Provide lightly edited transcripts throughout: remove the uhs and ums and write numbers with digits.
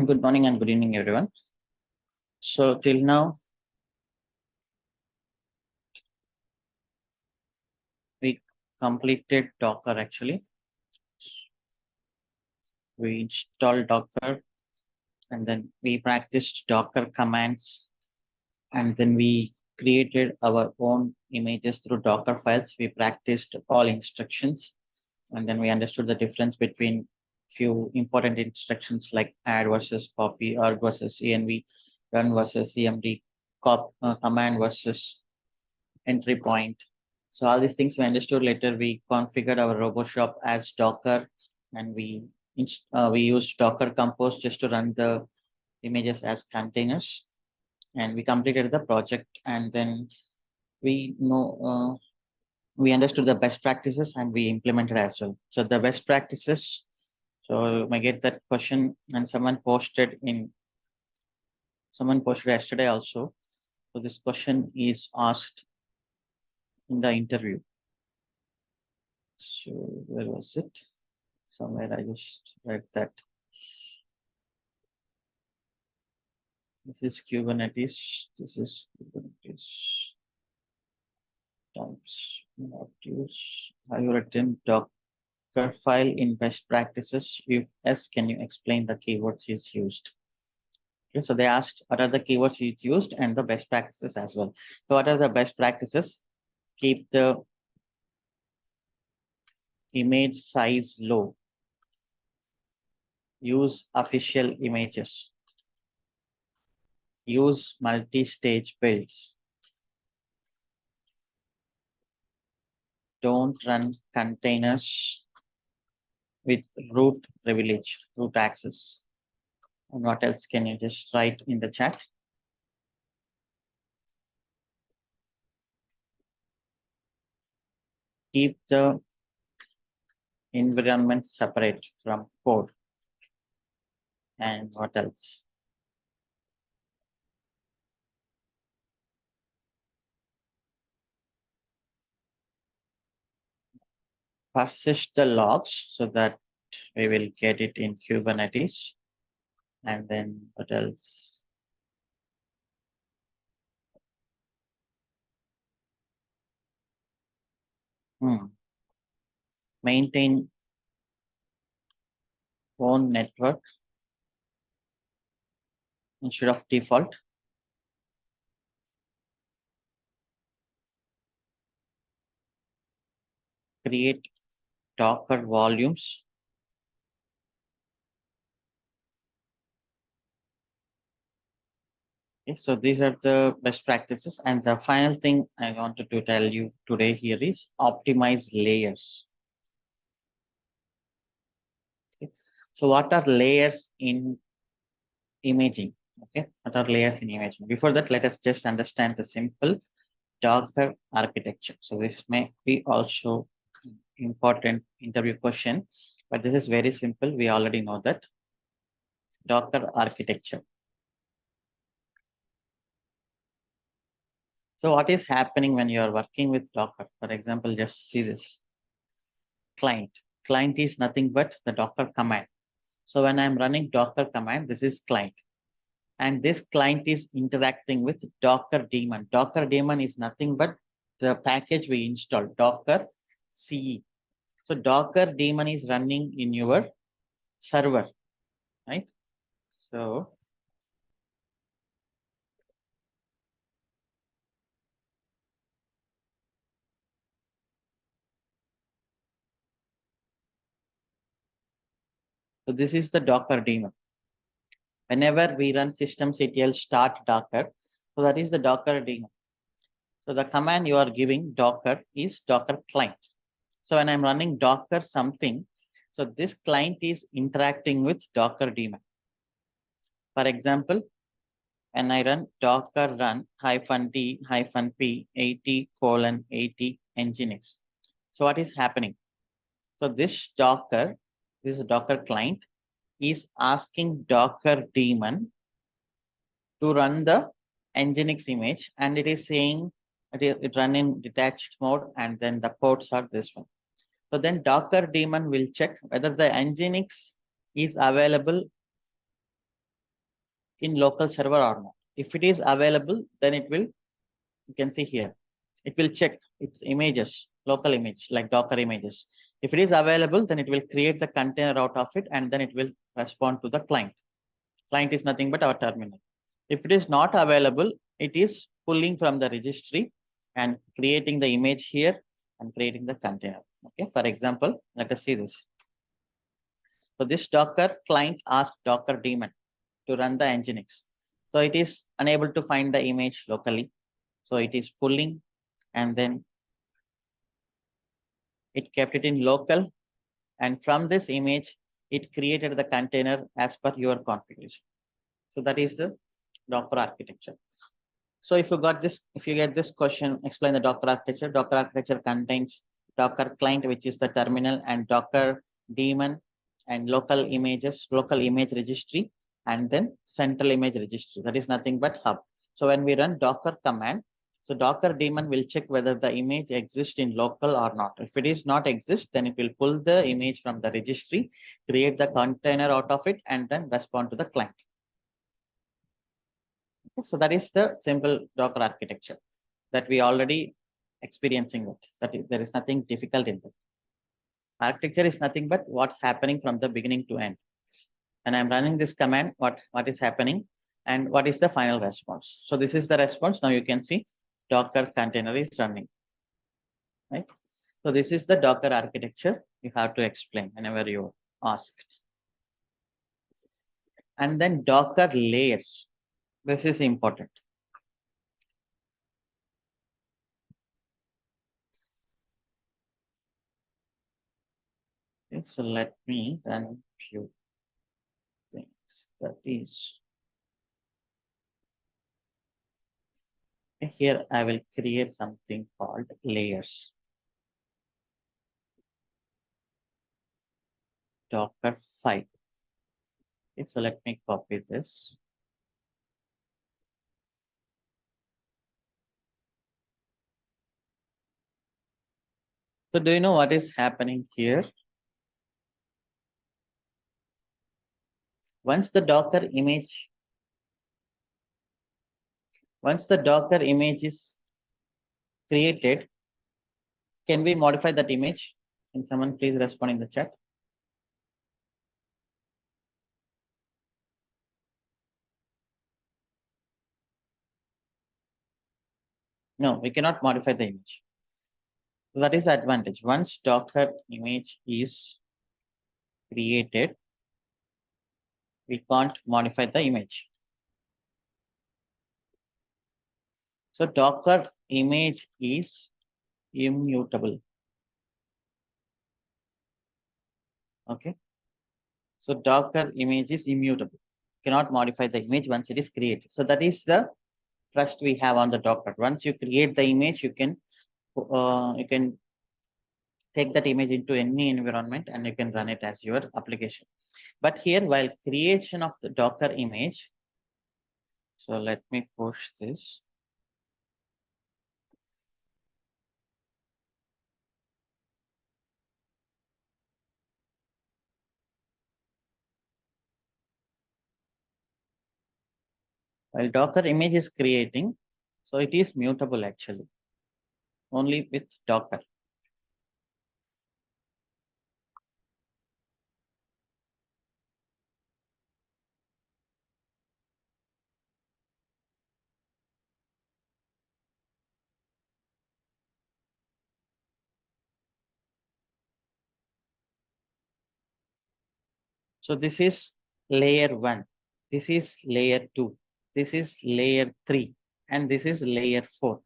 Good morning and good evening, everyone. So till now, we completed Docker actually. We installed Docker and then we practiced Docker commands and then we created our own images through Docker files. We practiced all instructions and then we understood the difference between few important instructions like add versus copy, arg versus env, run versus cmd, command versus entry point. So all these things we understood later. We configured our RoboShop as Docker, and we used Docker Compose just to run the images as containers. And we completed the project, and then we know we understood the best practices and we implemented as well. So the best practices. So you may get that question, and someone posted yesterday also. So this question is asked in the interview. So where was it? Somewhere I just read that. This is Kubernetes. This is Kubernetes types modules. Have you written Docker file in best practices? If yes, can you explain the keywords is used? Okay, so they asked what are the keywords is used and the best practices as well. So what are the best practices? Keep the image size low. Use official images. Use multi-stage builds. Don't run containers with root privilege, root access. And what else can you just write in the chat? Keep the environment separate from code. And what else? Persist the logs so that we will get it in Kubernetes. And then what else? Maintain own network instead of default. Create Docker volumes. Okay, so these are the best practices. And the final thing I wanted to tell you today here is optimize layers. Okay. So what are layers in imaging? Okay, what are layers in imaging? Before that, let us just understand the simple Docker architecture. So this may be also important interview question, but this is very simple. We already know that Docker architecture. So what is happening when you are working with Docker? For example, just see this client. Client is nothing but the Docker command. So when I'm running Docker command, this is client. And this client is interacting with Docker daemon. Docker daemon is nothing but the package we installed, Docker CE. So Docker daemon is running in your server, right? So this is the Docker daemon. Whenever we run systemctl start Docker, so that is the Docker daemon. So the command you are giving Docker is Docker client. So when I'm running Docker something, so this client is interacting with Docker daemon. For example, when I run Docker run -d -p 80:80 nginx. So what is happening? So this Docker client is asking Docker daemon to run the nginx image, and it is saying it run in detached mode, and then the ports are this one. So then Docker daemon will check whether the nginx is available in local server or not. If it is available, then it will, you can see here, it will check its images, local image like Docker images. If it is available, then it will create the container out of it and then it will respond to the client. Client is nothing but our terminal. If it is not available, it is pulling from the registry and creating the image here and creating the container. Okay, for example, let us see this. So this Docker client asked Docker daemon to run the Nginx. So it is unable to find the image locally. So it is pulling and then it kept it in local. And from this image, it created the container as per your configuration. So that is the Docker architecture. So if you got this, if you get this question, explain the Docker architecture. Docker architecture contains Docker client, which is the terminal, and Docker daemon and local images, local image registry, and then central image registry. That is nothing but hub. So when we run Docker command, so Docker daemon will check whether the image exists in local or not. If it is not exist, then it will pull the image from the registry, create the container out of it, and then respond to the client. So that is the simple Docker architecture that we already experiencing it. There is nothing difficult in that. Architecture is nothing but what's happening from the beginning to end. And I'm running this command, what is happening and what is the final response. So this is the response. Now you can see Docker container is running, right? So this is the Docker architecture you have to explain whenever you asked. And then Docker layers. This is important. Okay, so let me run few things. That is, here I will create something called layers. Docker file. Okay, so let me copy this. So do you know what is happening here? Once the Docker image is created, can we modify that image? Can someone please respond in the chat? No, we cannot modify the image. So that is the advantage. Once Docker image is created, we can't modify the image. So Docker image is immutable. Okay. So Docker image is immutable. Cannot modify the image once it is created. So that is the trust we have on the Docker. Once you create the image, you can take that image into any environment and you can run it as your application. But here, while creation of the Docker image, so let me push this. While Docker image is creating, so it is mutable actually, only with Docker. So this is layer 1, this is layer 2, this is layer 3, and this is layer 4.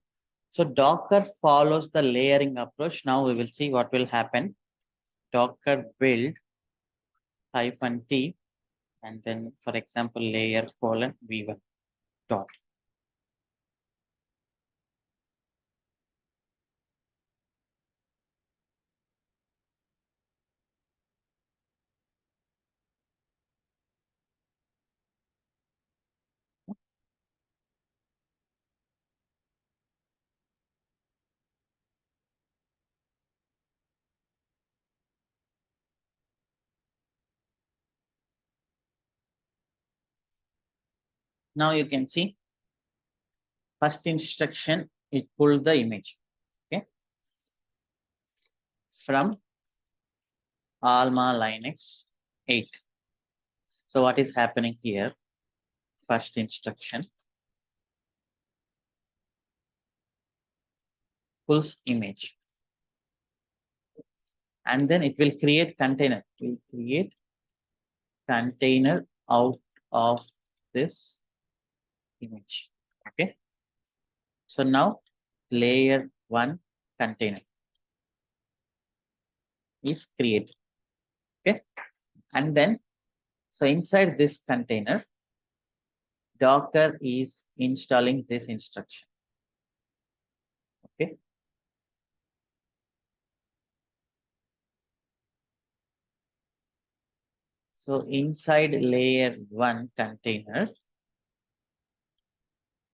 So Docker follows the layering approach. Now we will see what will happen. Docker build -t, and then, for example, layer :v1 dot. Now you can see first instruction, it pulled the image, okay, from Alma Linux 8. So what is happening here? First instruction pulls image, and then it will create container. It will create container out of this image. Okay. So now layer 1 container is created. Okay. And then, so inside this container, Docker is installing this instruction. Okay. So inside layer 1 container,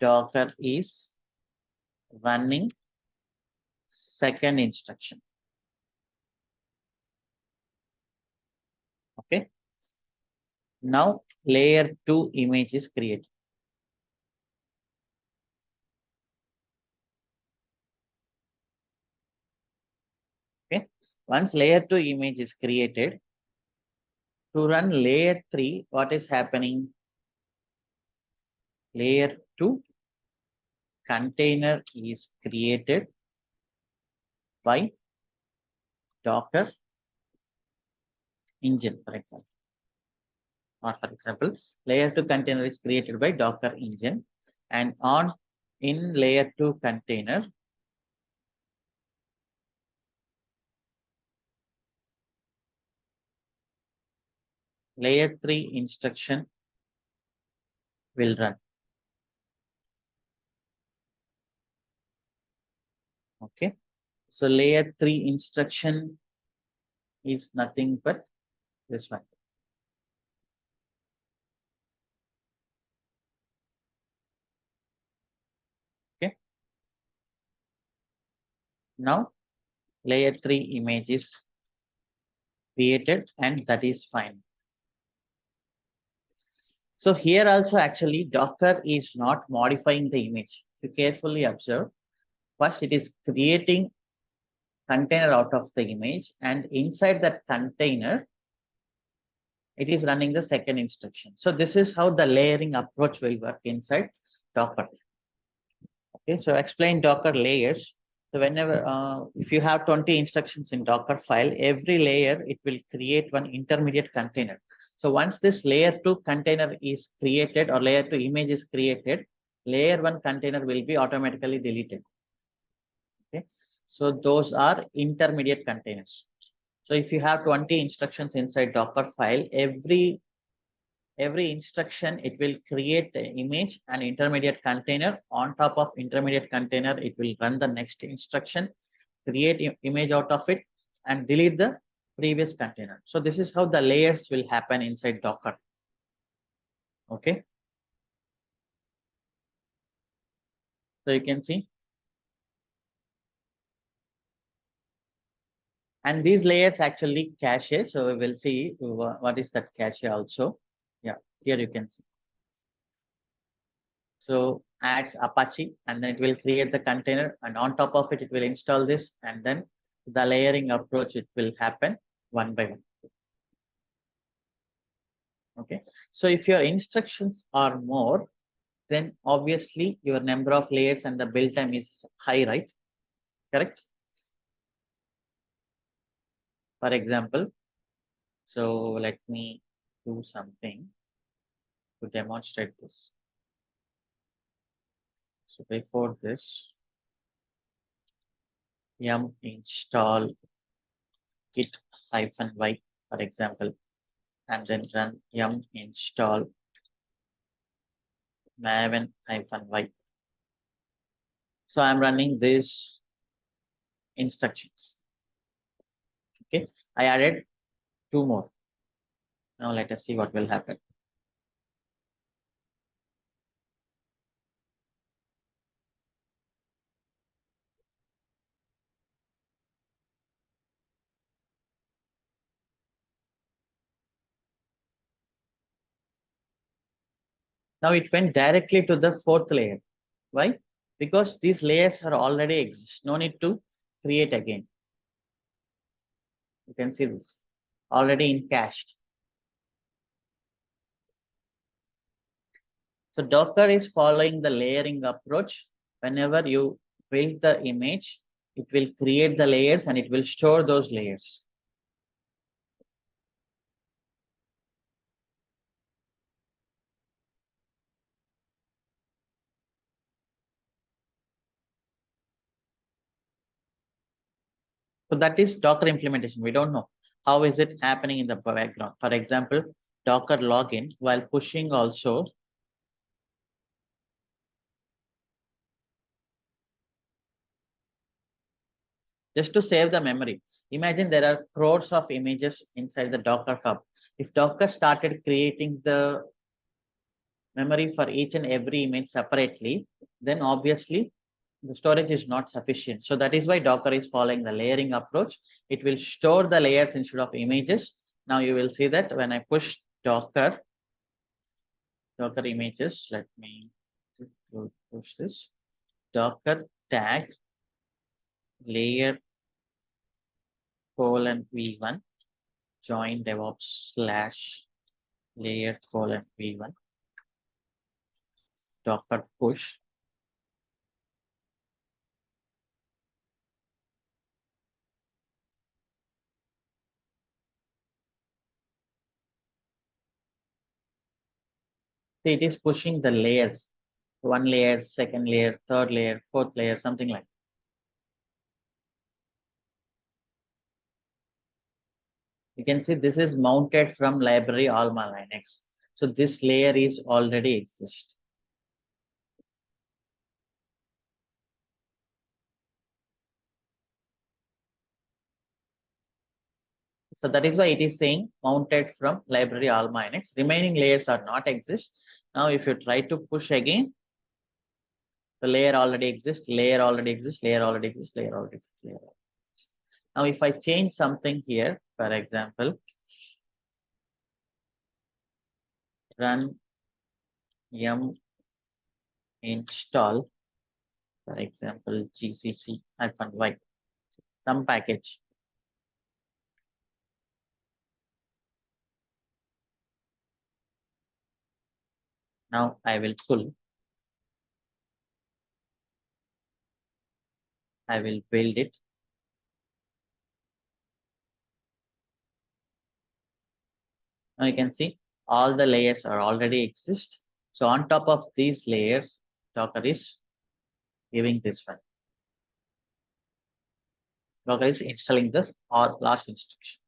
Docker is running second instruction. Okay. Now layer 2 image is created. Okay. Once layer 2 image is created, to run layer 3, what is happening? Layer 2 container is created by Docker engine, for example. Or for example, layer 2 container is created by Docker engine, and on in layer 2 container, layer 3 instruction will run. Okay. So layer 3 instruction is nothing but this one. Okay. Now layer 3 image is created, and that is fine. So here also actually Docker is not modifying the image. If you carefully observe, first it is creating container out of the image, and inside that container, it is running the second instruction. So this is how the layering approach will work inside Docker. Okay, so explain Docker layers. So whenever, if you have 20 instructions in Docker file, every layer, it will create one intermediate container. So once this layer 2 container is created or layer 2 image is created, layer 1 container will be automatically deleted. Okay, so those are intermediate containers. So if you have 20 instructions inside Docker file, every instruction, it will create an image and intermediate container. On top of intermediate container, it will run the next instruction, create image out of it, and delete the previous container. So this is how the layers will happen inside Docker. Okay. So you can see. And these layers actually cache. So we will see what is that cache also. Yeah, here you can see. So adds Apache, and then it will create the container, and on top of it, it will install this, and then the layering approach, it will happen one by one. Okay. So if your instructions are more, then obviously your number of layers and the build time is high, right? Correct. For example, so let me do something to demonstrate this. So before this, yum install git-y, for example, and then run yum install maven-y. So I'm running these instructions. Okay, I added 2 more. Now let us see what will happen. Now it went directly to the fourth layer. Why? Because these layers are already exist. No need to create again. You can see this already in cached. So Docker is following the layering approach. Whenever you build the image, it will create the layers and it will store those layers. So that is Docker implementation. We don't know how is it happening in the background. For example, Docker login while pushing also, just to save the memory. Imagine there are crores of images inside the Docker hub. If Docker started creating the memory for each and every image separately, then obviously the storage is not sufficient. So that is why Docker is following the layering approach. It will store the layers instead of images. Now you will see that when I push Docker images, let me push this Docker tag layer :v1 join DevOps slash layer :v1 Docker push. See, it is pushing the layers, one layer, second layer, third layer, fourth layer, something like that. You can see this is mounted from library Alma Linux. So this layer is already exist. So that is why it is saying mounted from library Alma Linux. Remaining layers are not exist. Now if you try to push again, the layer already exists, layer already exists, layer already exists, layer already exists, layer already exists. Now if I change something here, for example, run yum install, for example, gcc-y, some package. Now I will pull, I will build it. Now you can see all the layers are already exist. So on top of these layers, Docker is giving this one. Docker is installing this or last instruction.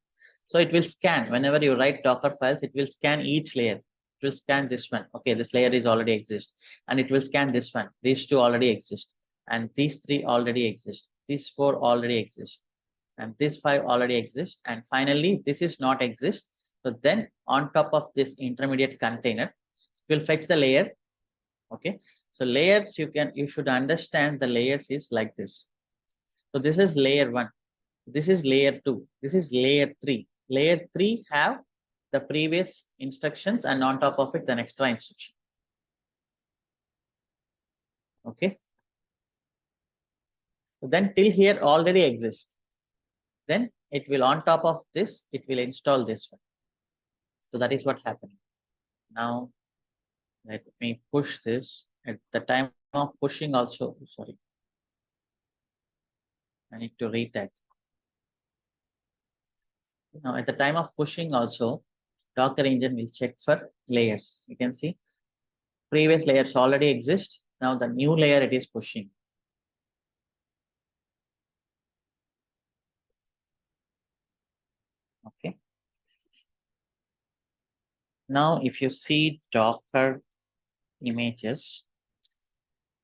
So it will scan whenever you write Docker files, it will scan each layer. It will scan this one. Okay, this layer is already exist, and it will scan this one. These two already exist, and these three already exist. These four already exist, and these five already exist. And finally, this is not exist. So then on top of this intermediate container, it will fetch the layer. Okay, so layers you should understand the layers is like this. So this is layer one. This is layer two. This is layer three. Layer three have the previous instructions and on top of it, the extra instruction. Okay. So then till here already exists. Then it will on top of this, it will install this one. So that is what happened. Now let me push this at the time of pushing also. Sorry. I need to retag. Now at the time of pushing also, Docker engine will check for layers. You can see previous layers already exist. Now the new layer it is pushing. Okay. Now if you see Docker images,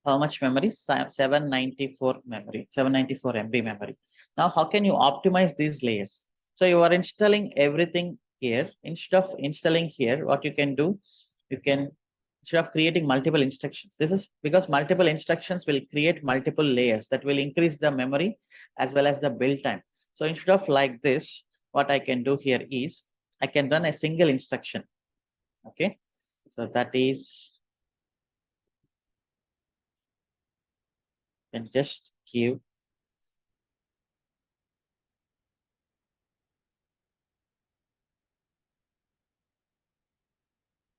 how much memory? 794 memory, 794 MB memory. Now how can you optimize these layers? So you are installing everything here. Instead of installing here, what you can do, you can, instead of creating multiple instructions, this is because multiple instructions will create multiple layers that will increase the memory as well as the build time. So instead of like this, what I can do here is I can run a single instruction. Okay, so that is and just give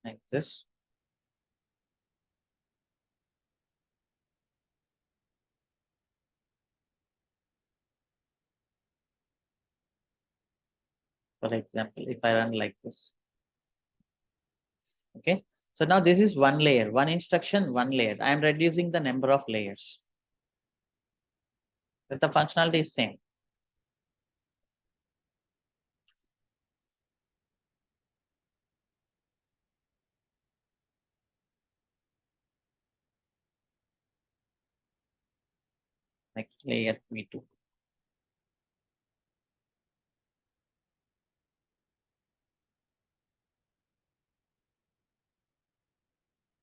like this. For example, if I run like this, okay. So now this is one layer, one instruction, one layer. I am reducing the number of layers, but the functionality is same. Like layer v2.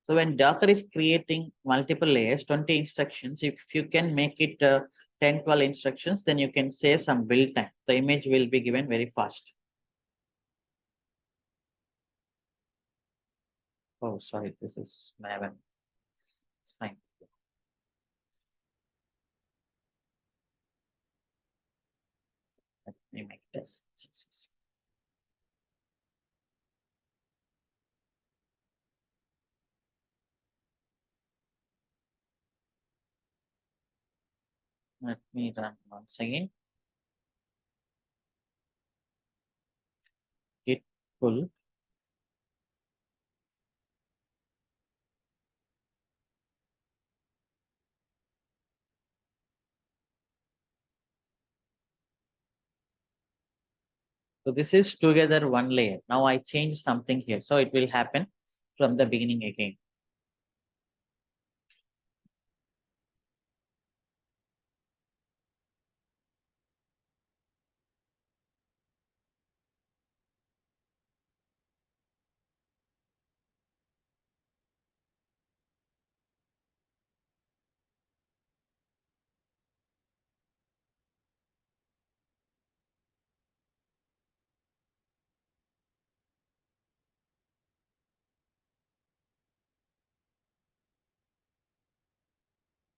So when Docker is creating multiple layers, 20 instructions, if you can make it 10, 12 instructions, then you can save some build time. The image will be given very fast. Oh, sorry, this is Maven. It's fine. Let me make this. Jesus. Let me run once again. Git pull. So this is together one layer. Now I change something here. So it will happen from the beginning again.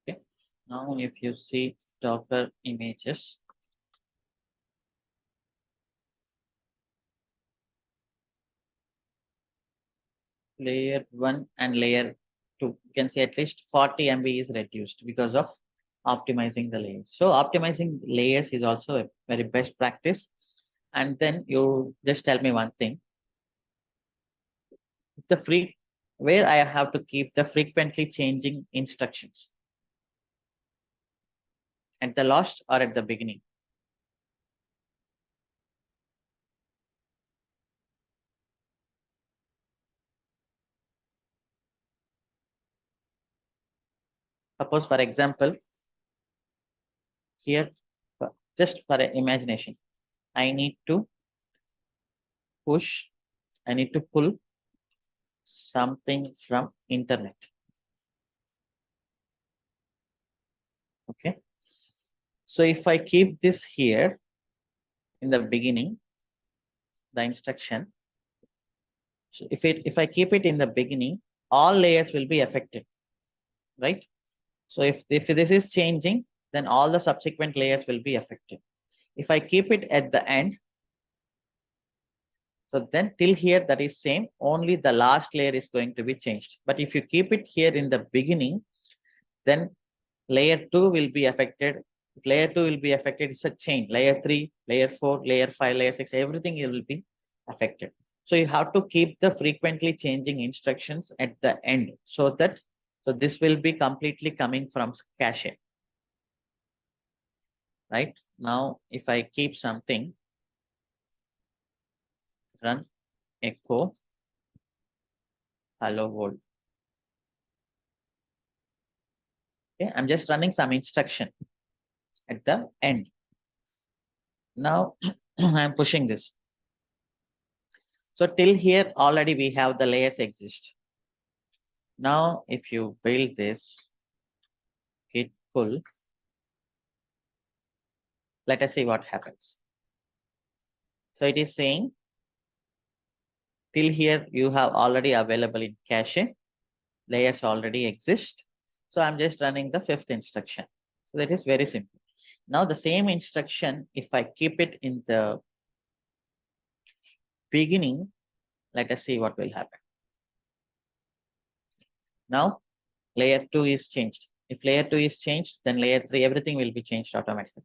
Okay. Now if you see Docker images, layer 1 and layer 2, you can see at least 40 MB is reduced because of optimizing the layers. So optimizing layers is also a very best practice. And then you just tell me one thing, the free where I have to keep the frequently changing instructions, at the last or at the beginning. Suppose for example, here, just for imagination, I need to push, I need to pull something from internet. Okay. So if I keep this here in the beginning, the instruction, so if I keep it in the beginning, all layers will be affected, right? So if this is changing, then all the subsequent layers will be affected. If I keep it at the end, so then till here that is same, only the last layer is going to be changed. But if you keep it here in the beginning, then layer 2 will be affected. If layer 2 will be affected, it's a chain. Layer 3, layer 4, layer 5, layer 6, everything will be affected. So you have to keep the frequently changing instructions at the end so that so this will be completely coming from cache. Right? Now, if I keep something, run echo hello world. Okay, I'm just running some instruction at the end. Now I'm pushing this. So till here already we have the layers exist. Now if you build this git pull, let us see what happens. So it is saying till here you have already available in cache, layers already exist. So I'm just running the fifth instruction. So that is very simple. Now the same instruction, if I keep it in the beginning, let us see what will happen. Now layer 2 is changed. If layer 2 is changed, then layer 3, everything will be changed automatically.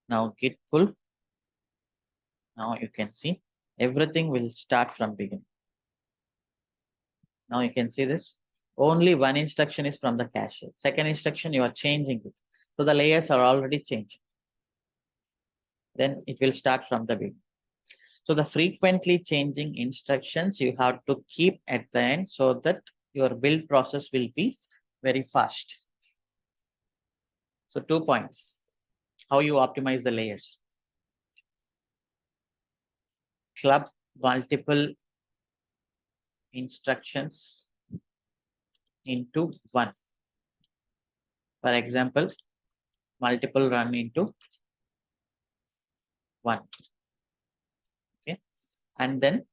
Now git pull. Now you can see everything will start from beginning. Now you can see this. Only one instruction is from the cache. Second instruction, you are changing it. So the layers are already changed. Then it will start from the beginning. So the frequently changing instructions you have to keep at the end so that your build process will be very fast. So 2 points, how you optimize the layers. Club multiple instructions into one. For example, multiple run into one. Okay. And then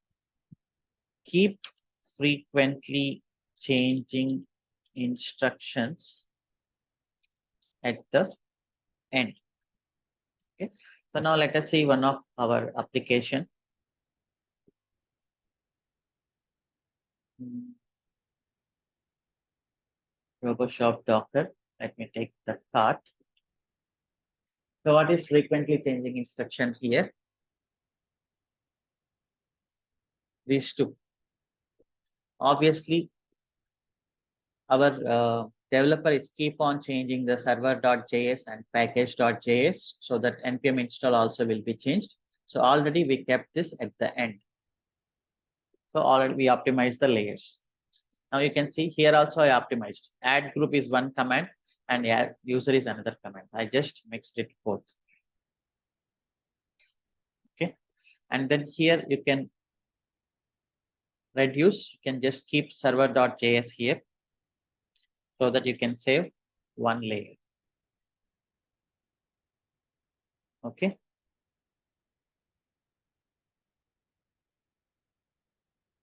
keep frequently changing instructions at the end. Okay. So now let us see one of our application. RoboShop Docker. Let me take the cart. So what is frequently changing instruction here? These two. Obviously, our developer is keep on changing the server.js and package.js so that npm install also will be changed. So already we kept this at the end. So already we optimized the layers. Now you can see here also I optimized. Add group is one command and add user is another command. I just mixed it both. Okay. And then here you can reduce, you can just keep server.js here so that you can save one layer. Okay.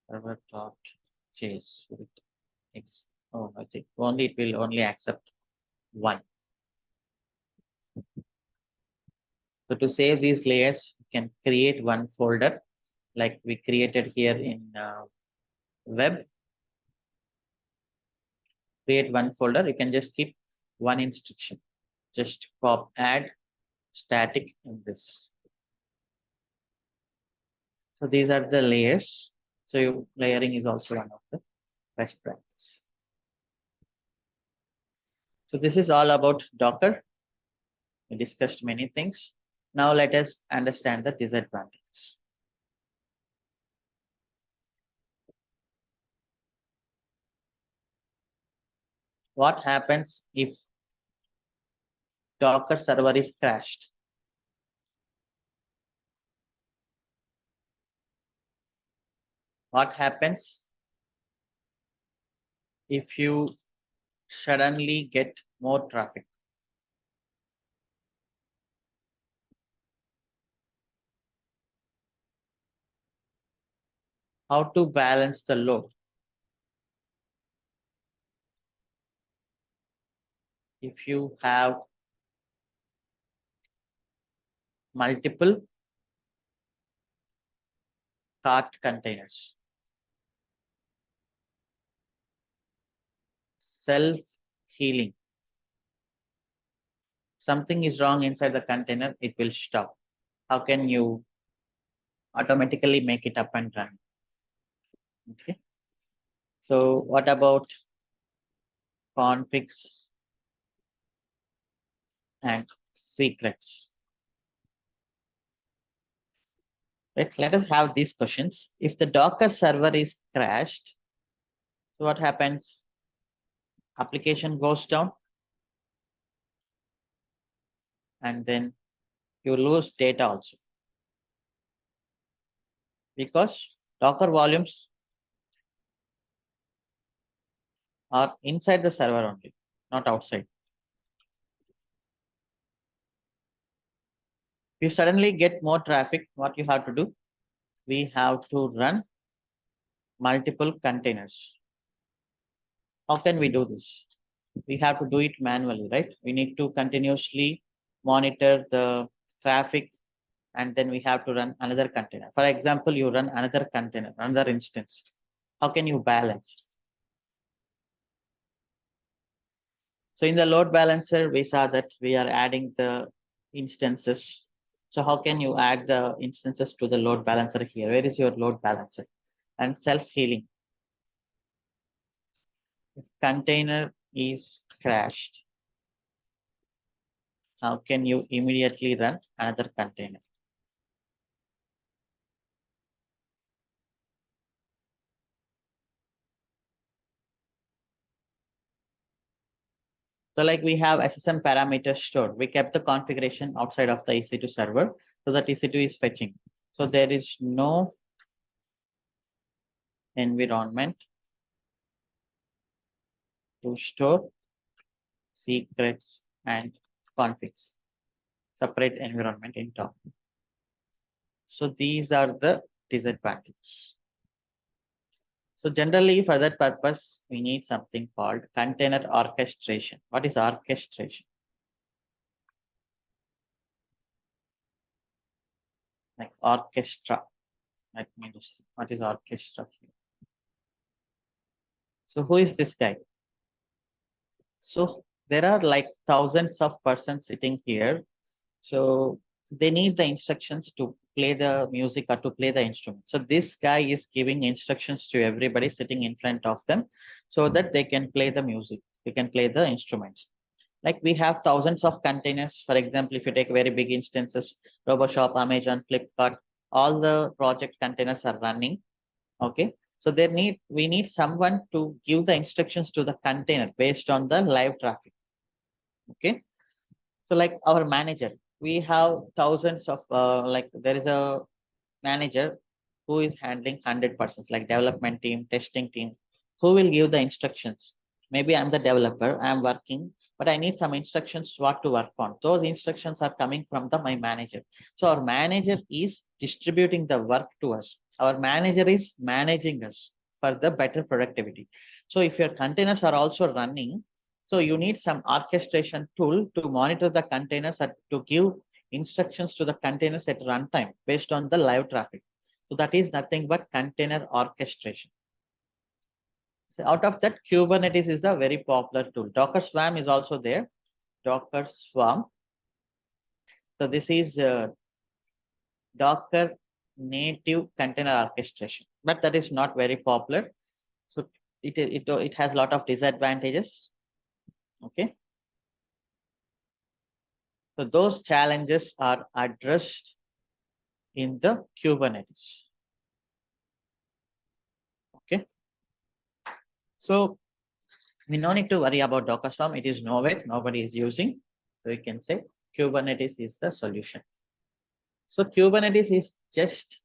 Server.js. Oh, I think only it will only accept one. So to save these layers, you can create one folder like we created here in web. Create one folder. You can just keep one instruction. Just add static in this. So these are the layers. So layering is also one of the best practice. So this is all about Docker. We discussed many things. Now let us understand the disadvantages. What happens if Docker server is crashed? What happens if you suddenly get more traffic? How to balance the load? If you have multiple cart containers. Self-healing. Something is wrong inside the container, it will stop. How can you automatically make it up and run? Okay. So what about configs and secrets? Let us have these questions. If the Docker server is crashed, so what happens? Application goes down and then you lose data also. Because Docker volumes are inside the server only, not outside. If you suddenly get more traffic, what you have to do? we have to run multiple containers. How can we do this? We have to do it manually, right? We need to continuously monitor the traffic, and then we have to run another container. For example, you run another container, another instance. How can you balance? So in the load balancer, we saw that we are adding the instances. So how can you add the instances to the load balancer here? Where is your load balancer? And self-healing. If container is crashed, how can you immediately run another container? So like we have SSM parameters stored. We kept the configuration outside of the EC2 server so that EC2 is fetching. So there is no environment to store secrets and configs. Separate environment in top. So these are the disadvantages. So generally for that purpose, we need something called container orchestration. What is orchestration? Like orchestra. Let me just see. What is orchestra here? So who is this guy? So there are like thousands of persons sitting here. So they need the instructions to play the music or to play the instrument. So this guy is giving instructions to everybody sitting in front of them so that they can play the music. They can play the instruments. Like we have thousands of containers. For example, if you take very big instances, RoboShop, Amazon, Flipkart, all the project containers are running. Okay. So we need someone to give the instructions to the container based on the live traffic. Okay. So like our manager, we have thousands of like there is a manager who is handling 100%, like development team, testing team, who will give the instructions. Maybe I'm the developer, I'm working, but I need some instructions what to work on. Those instructions are coming from my manager. So our manager is distributing the work to us. Our manager is managing us for the better productivity. So if your containers are also running, so you need some orchestration tool to monitor the containers and to give instructions to the containers at runtime based on the live traffic. So that is nothing but container orchestration. So out of that, Kubernetes is a very popular tool. Docker Swarm is also there. Docker Swarm. So this is Docker native container orchestration, but that is not very popular. So it has a lot of disadvantages. Okay. So those challenges are addressed in the Kubernetes. Okay. So we no need to worry about Docker Swarm. It is nowhere. Nobody is using. So you can say Kubernetes is the solution. So Kubernetes is just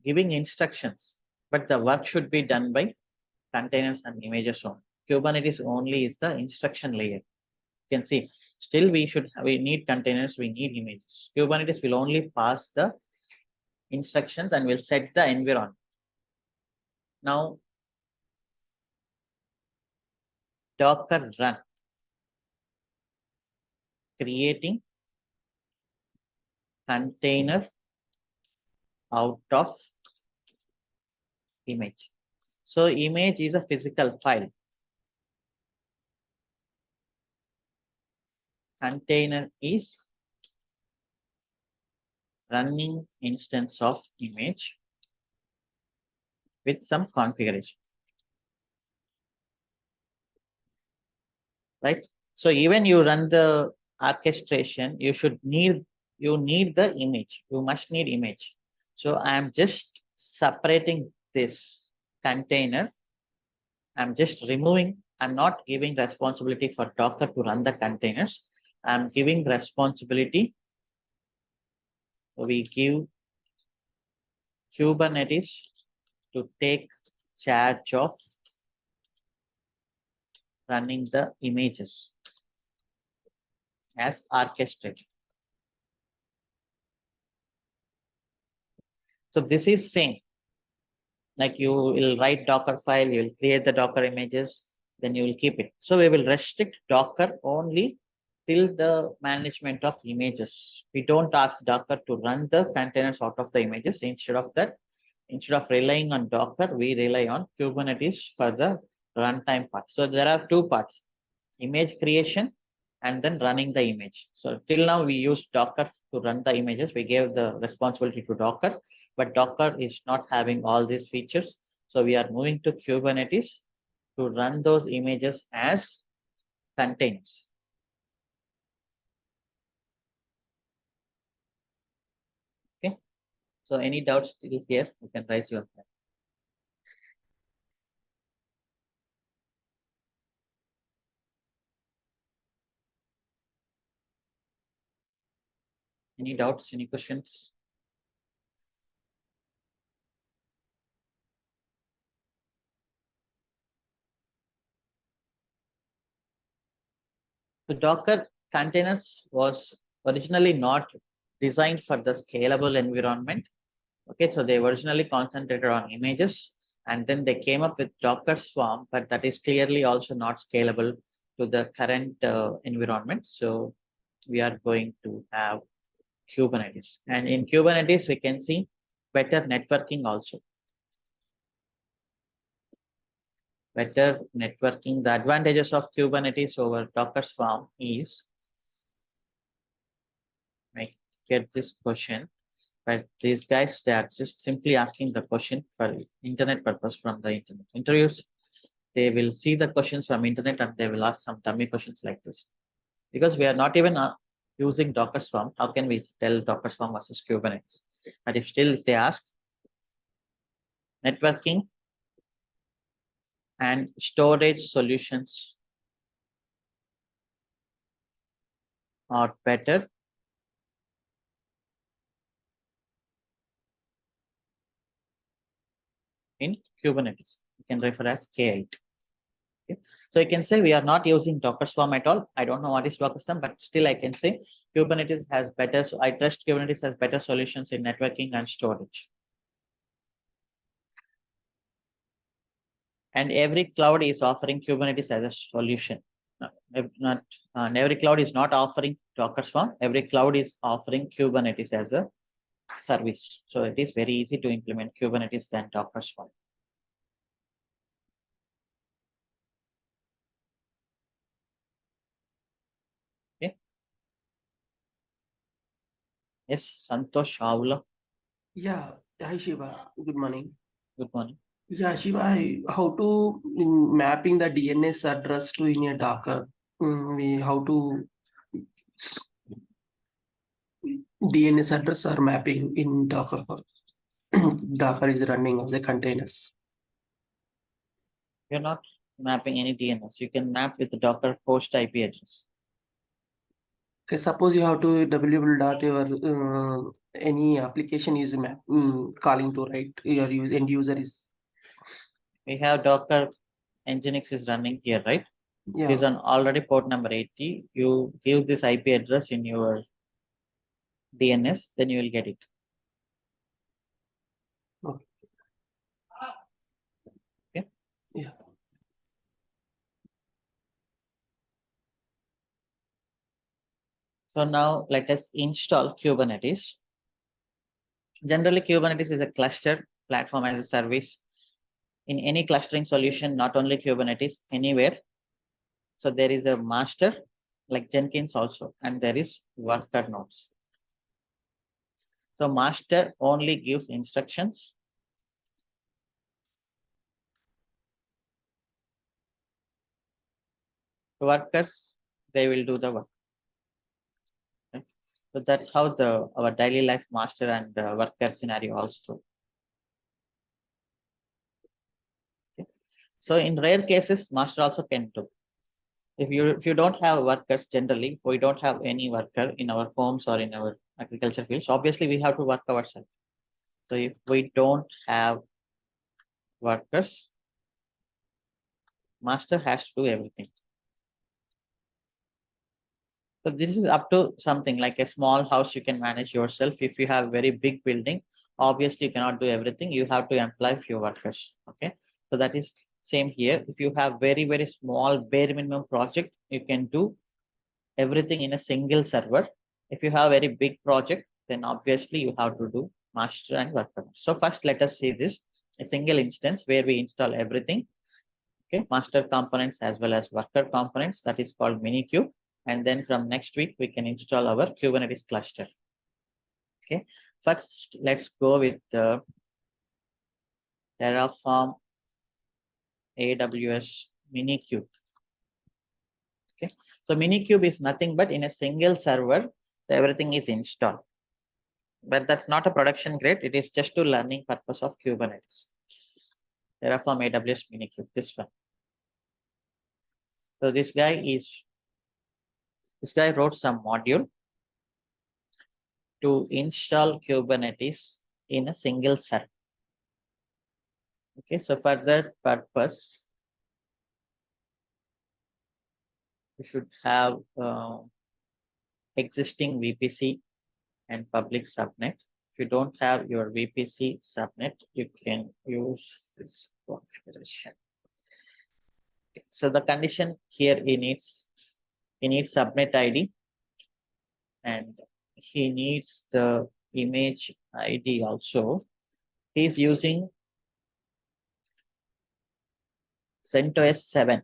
giving instructions, but the work should be done by containers and images only. Kubernetes only is the instruction layer. You can see still we need containers, we need images. Kubernetes will only pass the instructions and will set the environment. Now Docker run, creating container out of image. So image is a physical file. Container is running instance of image with some configuration, right? So even you run the orchestration, you need the image. You must need image. So I'm just separating this container. I'm just removing. I'm not giving responsibility for Docker to run the containers. I'm giving responsibility. We give Kubernetes to take charge of running the images as orchestrated. So this is same. Like you will write Docker file, you will create the Docker images, then you will keep it. So we will restrict Docker only till the management of images. We don't ask Docker to run the containers out of the images. Instead of that, instead of relying on Docker, we rely on Kubernetes for the runtime part. So there are two parts: image creation and then running the image. So till now we used Docker to run the images. We gave the responsibility to Docker, but Docker is not having all these features. So we are moving to Kubernetes to run those images as containers. Okay. So any doubts still here? You can raise your hand. Any doubts? Any questions? The Docker containers was originally not designed for the scalable environment. Okay, so they originally concentrated on images, and then they came up with Docker Swarm, but that is clearly also not scalable to the current environment. So we are going to have Kubernetes, and in Kubernetes we can see better networking also. Better networking. The advantages of Kubernetes over Docker Swarm is, I get this question. But these guys, they are just simply asking the question for internet purpose from the internet. Interviews, they will see the questions from internet and they will ask some dummy questions like this. Because we are not even using Docker Swarm, how can we tell Docker Swarm versus Kubernetes? But if they ask, networking and storage solutions are better in Kubernetes. You can refer as K8. Okay. So you can say we are not using Docker Swarm at all. I don't know what is Docker Swarm, but still I can say Kubernetes has better. So I trust Kubernetes has better solutions in networking and storage. And every cloud is offering Kubernetes as a solution. Not every cloud is not offering Docker Swarm. Every cloud is offering Kubernetes as a service. So it is very easy to implement Kubernetes than Docker Swarm. Okay. Yes, Santosh Avula. Yeah, hi Shiva. Good morning. Good morning. Yeah, Shiva, how to mapping the DNS address to in a Docker? How to DNS address or mapping in Docker? Docker is running as a containers. You're not mapping any DNS. You can map with the Docker host IP address. Okay, suppose you have to www. Your any application is calling to, right? Your end user is. We have Docker Nginx is running here, right? It is Yeah. on already port number 80. You give this IP address in your DNS, then you will get it. Okay. Okay. Yeah. So now let us install Kubernetes. Generally, Kubernetes is a cluster platform as a service in any clustering solution, not only Kubernetes, anywhere. So there is a master like Jenkins also, and there is worker nodes. So master only gives instructions. Workers, they will do the work. Right? So that's how our daily life master and worker scenario also. Okay. So in rare cases, master also can do. If you don't have workers, generally we don't have any worker in our homes or in our agriculture fields. Obviously, we have to work ourselves. So if we don't have workers, master has to do everything. So this is up to something like a small house you can manage yourself. If you have very big building, Obviously you cannot do everything, you have to employ few workers. Okay, so that is same here. If you have very small bare minimum project, you can do everything in a single server. If you have a very big project, then obviously you have to do master and worker. So first let us see this, a single instance where we install everything. Okay, master components as well as worker components, that is called minikube. And then from next week we can install our Kubernetes cluster. Okay, first let's go with the Terraform AWS minikube. Okay, so minikube is nothing but in a single server everything is installed, but that's not a production grade, it is just to learning purpose of Kubernetes. Terraform AWS minikube, this one. So this guy wrote some module to install Kubernetes in a single server. Okay, so for that purpose, you should have existing VPC and public subnet. If you don't have your VPC subnet, you can use this configuration. Okay, so the condition here, he needs subnet ID and he needs the image ID also. He's using CentOS 7.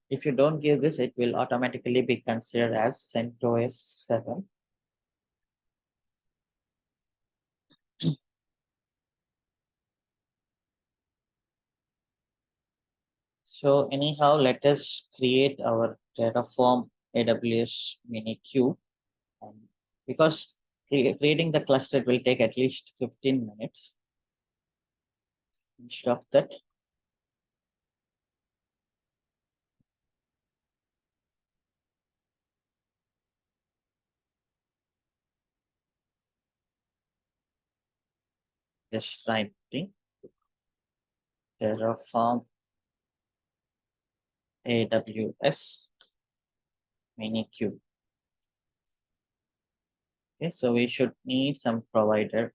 If you don't give this, it will automatically be considered as CentOS 7. So anyhow, let us create our Terraform AWS minikube. And because creating the cluster will take at least 15 minutes. Instead of that, just writing Terraform AWS minikube. Okay, so we should need some provider.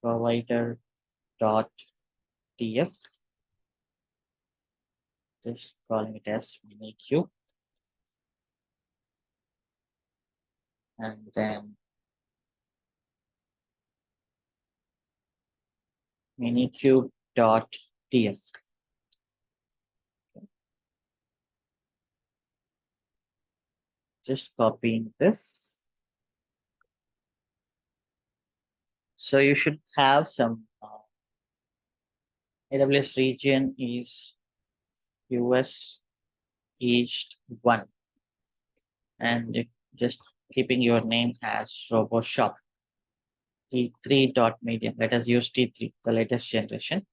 Provider dot tf, just calling it as minikube, and then minikube dot tf. Just copying this. So you should have some AWS region is US East 1, and just keeping your name as RoboShop. T3.medium. Let us use T3, the latest generation.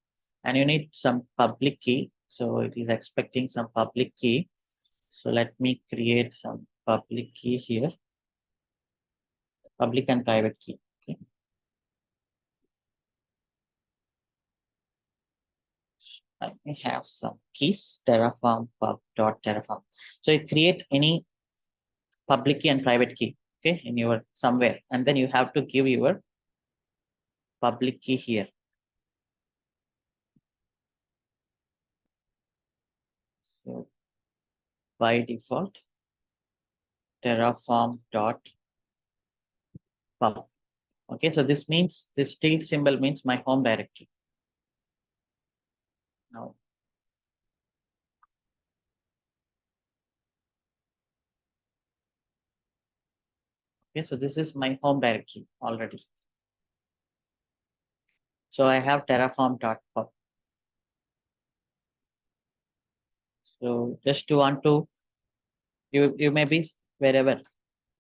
And you need some public key. So it is expecting some public key. So let me create some public key here. Public and private key. Okay. Let me have some keys, Terraform pub.terraform. So you create any public key and private key, okay, in your somewhere, and then you have to give your public key here. So by default, Terraform dot pub. Okay, so this means this tilde symbol means my home directory. Now, okay, so this is my home directory already. So I have terraform.pub. So just to want to, you may be wherever.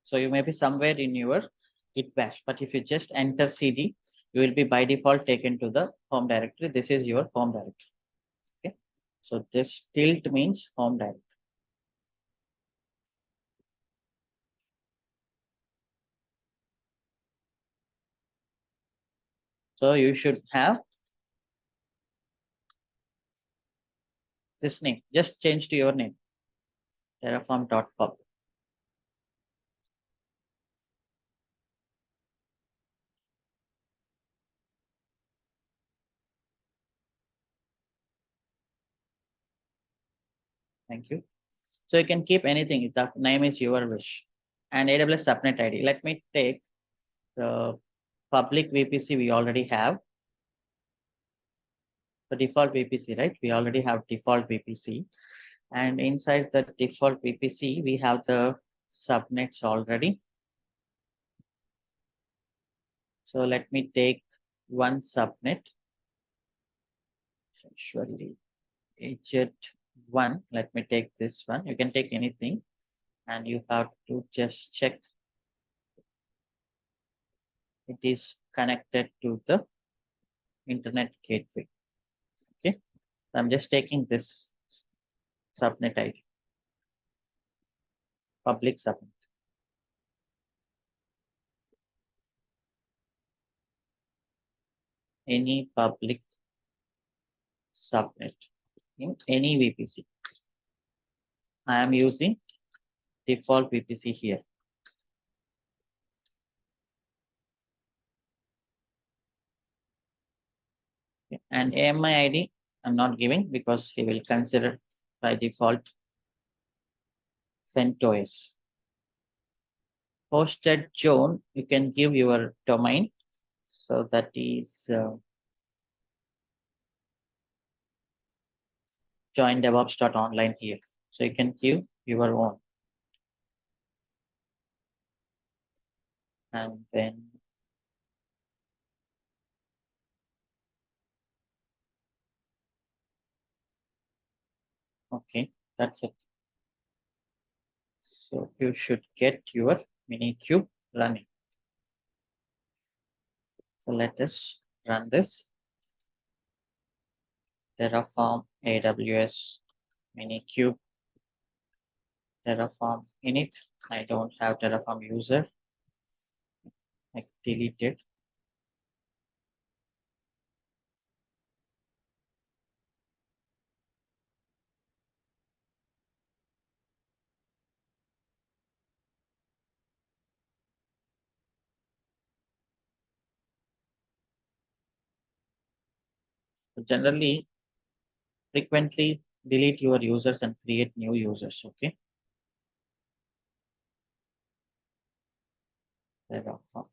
So you may be somewhere in your git bash, but if you just enter cd, you will be by default taken to the home directory. This is your home directory. Okay. So this tilt means home directory. So you should have this name. Just change to your name, terraform.pub. Thank you. So you can keep anything. The name is your wish. And AWS subnet ID. Let me take the public VPC we already have. The default VPC, right? We already have default VPC. And inside the default VPC, we have the subnets already. So let me take one subnet. Usually agent one. Let me take this one. You can take anything, and you have to just check it is connected to the internet gateway. Okay, I'm just taking this subnet ID, public subnet. Any public subnet in any VPC. I am using default VPC here. Okay. And AMI ID I'm not giving because he will consider by default CentOS. Hosted zone, you can give your domain. So that is join DevOps.online here. So you can give your own. And then okay, that's it. So you should get your Minikube running. So let us run this. Terraform AWS Minikube. Terraform init. I don't have Terraform user. I delete it. So generally, frequently delete your users and create new users. Okay. Terraform.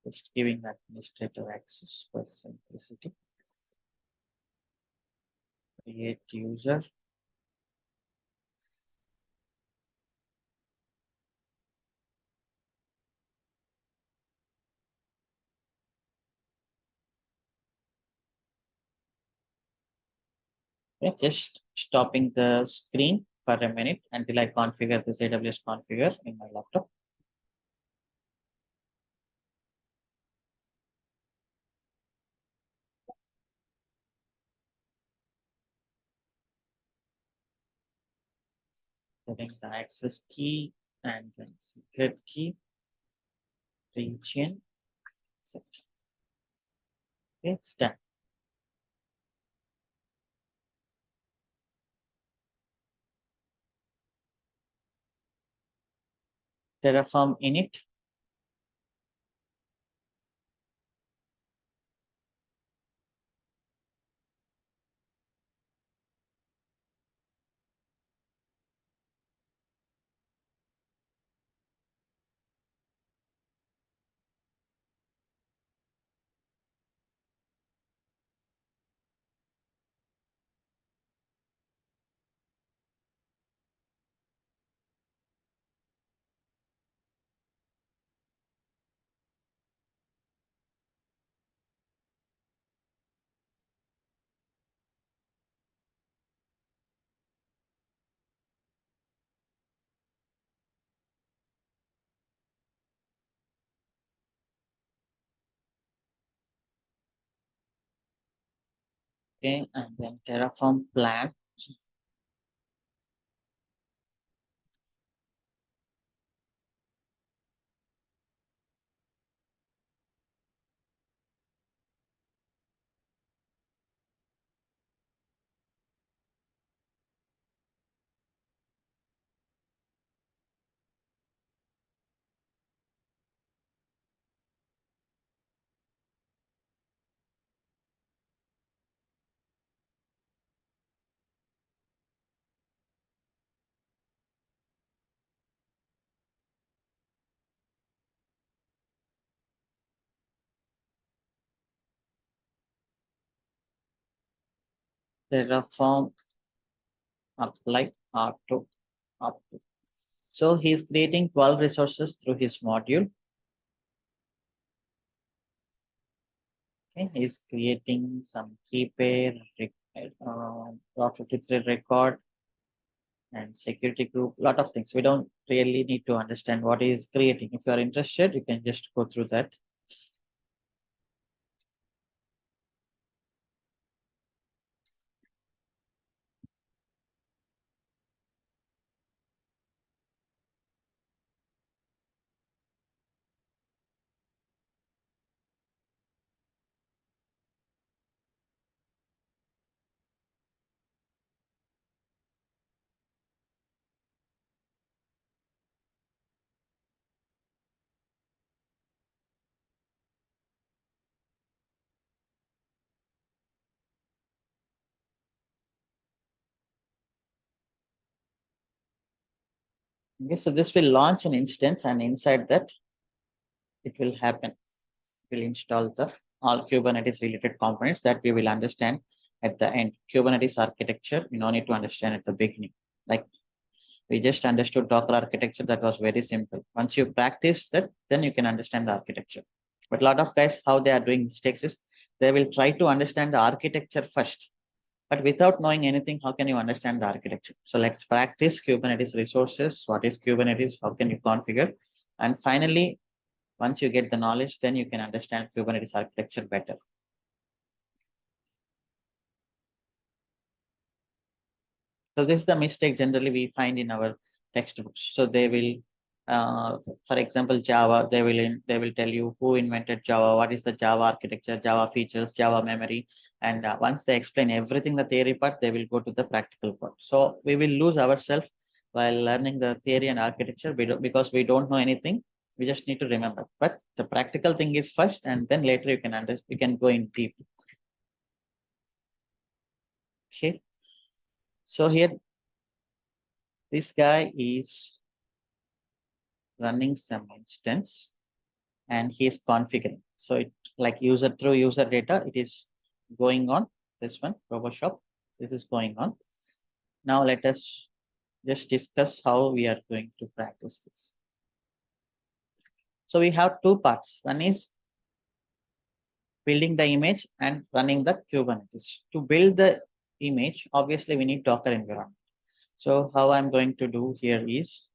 Just giving administrator access for simplicity. Create user. Okay, just stopping the screen for a minute until I configure this AWS configure in my laptop. Setting the access key and then secret key, region, section. Okay, it's done. Terraform init. Okay, and then Terraform plan. Terraform apply R2. R2. So he's creating 12 resources through his module. Okay, he's creating some key pair, Route 53 record, and security group, lot of things. We don't really need to understand what he is creating. If you are interested, you can just go through that. Okay, so this will launch an instance, and inside that, it will happen. Will install the all Kubernetes related components that we will understand at the end. Kubernetes architecture, we no need to understand at the beginning. Like we just understood Docker architecture, that was very simple. Once you practice that, then you can understand the architecture. But a lot of guys, how they are doing mistakes is they will try to understand the architecture first. But without knowing anything, how can you understand the architecture? So let's practice Kubernetes resources. What is Kubernetes? How can you configure? And finally, once you get the knowledge, then you can understand Kubernetes architecture better. So this is the mistake generally we find in our textbooks. So they will, for example, Java, they will tell you who invented Java, what is the Java architecture, Java features, Java memory. And once they explain everything, the theory part, they will go to the practical part. So we will lose ourselves while learning the theory and architecture because we don't know anything. We just need to remember. But the practical thing is first, and then later you can go in deep. Okay. So here, this guy is running some instance and he is configuring. So it like user through user data, it is going on. This one, RoboShop, this is going on. Now let us just discuss how we are going to practice this. So we have two parts. One is building the image and running the Kubernetes. To build the image, obviously we need Docker environment. So how I'm going to do here is,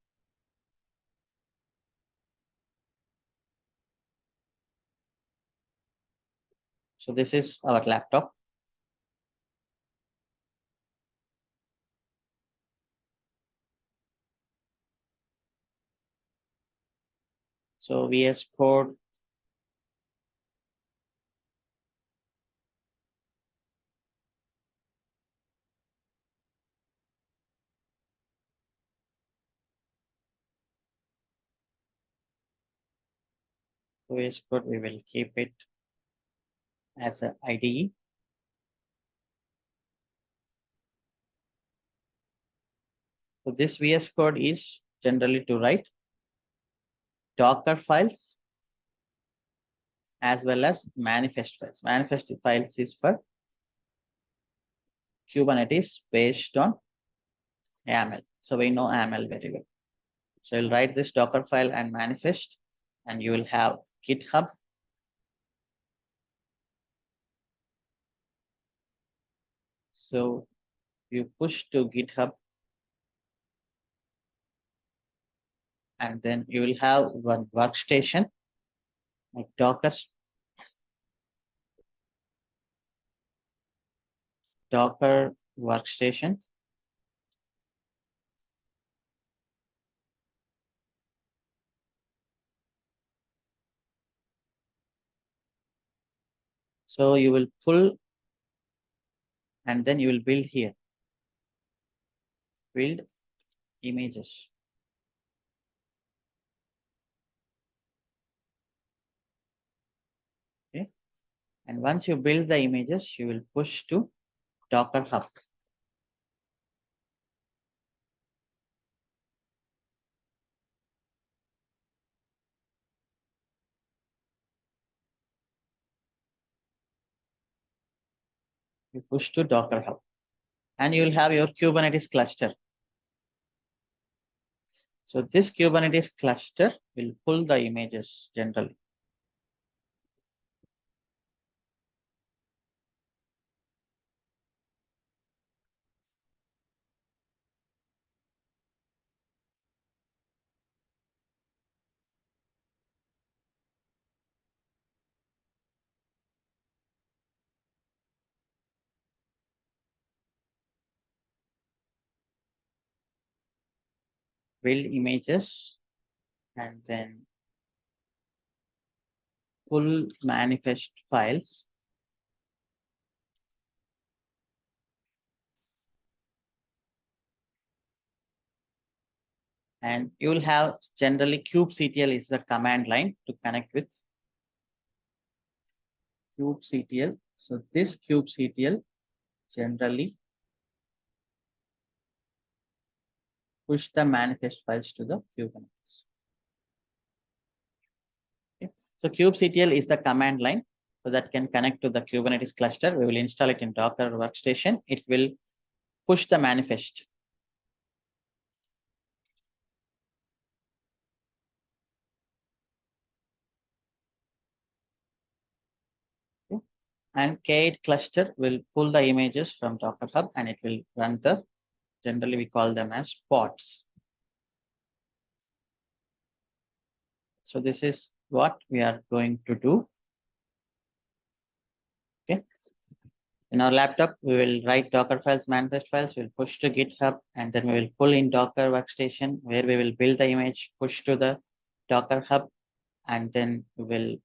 so this is our laptop. So VS Code, VS Code, we will keep it as an IDE. So this VS Code is generally to write Docker files as well as manifest files. Manifest files is for Kubernetes based on YAML. So we know YAML very well. So you'll write this Docker file and manifest, and you will have GitHub. So you push to GitHub, and then you will have one workstation like Docker. Docker workstation. So you will pull and then you will build here. Build images. Okay. And once you build the images, you will push to Docker Hub. You push to Docker Hub. And you will have your Kubernetes cluster. So this Kubernetes cluster will pull the images generally. Build images and then pull manifest files. And you will have generally kubectl is the command line to connect with kubectl. So this kubectl generally push the manifest files to the Kubernetes. Okay. So kubectl is the command line, so that can connect to the Kubernetes cluster. We will install it in Docker workstation. It will push the manifest. Okay. And K8 cluster will pull the images from Docker Hub and it will run the, generally we call them as pods. So this is what we are going to do. Okay. In our laptop, we will write Docker files, manifest files, we'll push to GitHub, and then we will pull in Docker workstation where we will build the image, push to the Docker Hub, and then we will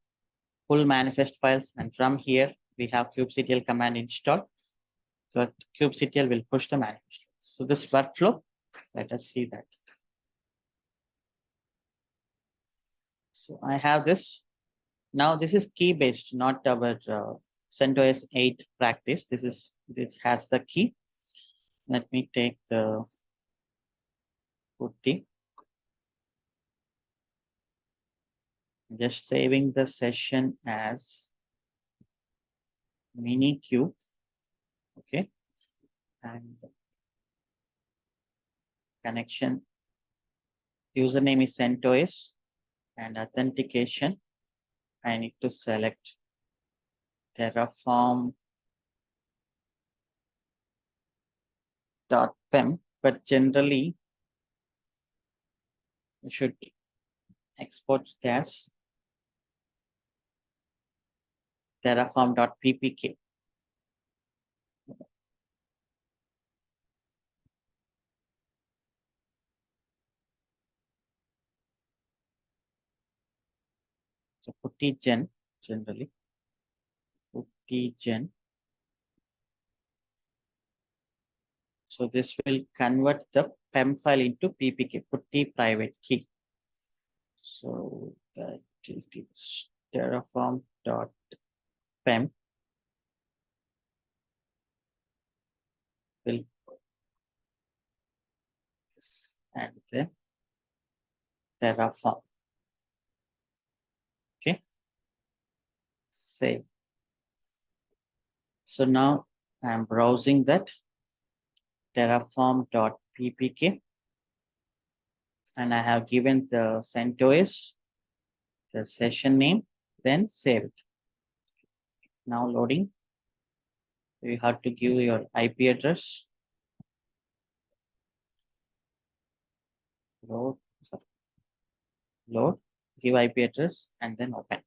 pull manifest files. And from here, we have kubectl command installed. So kubectl will push the manifest. So this workflow, let us see that. So I have this. Now this is key based, not our CentOS 8 practice. This has the key. Let me take the putty. Just saving the session as mini cube. Okay. And connection username is CentOS and authentication. I need to select terraform.pem, but generally you should export as terraform.ppk. So putty gen generally putty gen. So this will convert the PEM file into PPK, putty private key. So that is terraform.pem will and then terraform. Okay, save. So now I'm browsing that terraform.ppk and I have given the CentOS, the session name, then save it. Now loading. You have to give your IP address. Load, give IP address and then open.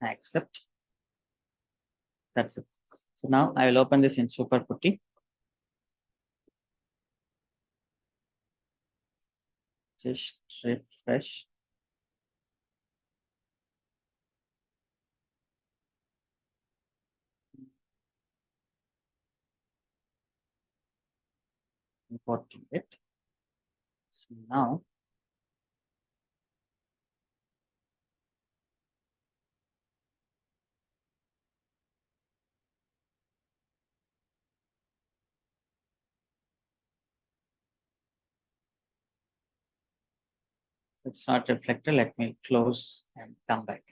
accept. That's it. So now I will open this in Super Putty. Just refresh. Importing it. So now it's not reflected. Let me close and come back.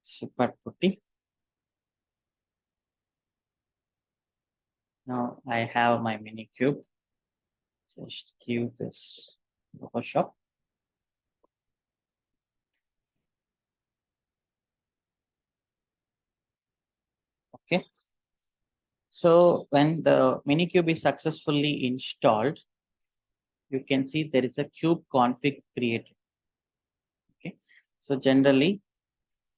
Super Putty. Now I have my mini cube. Just give this Photoshop. Okay. So when the mini cube is successfully installed, you can see there is a cube config created. Okay. So generally,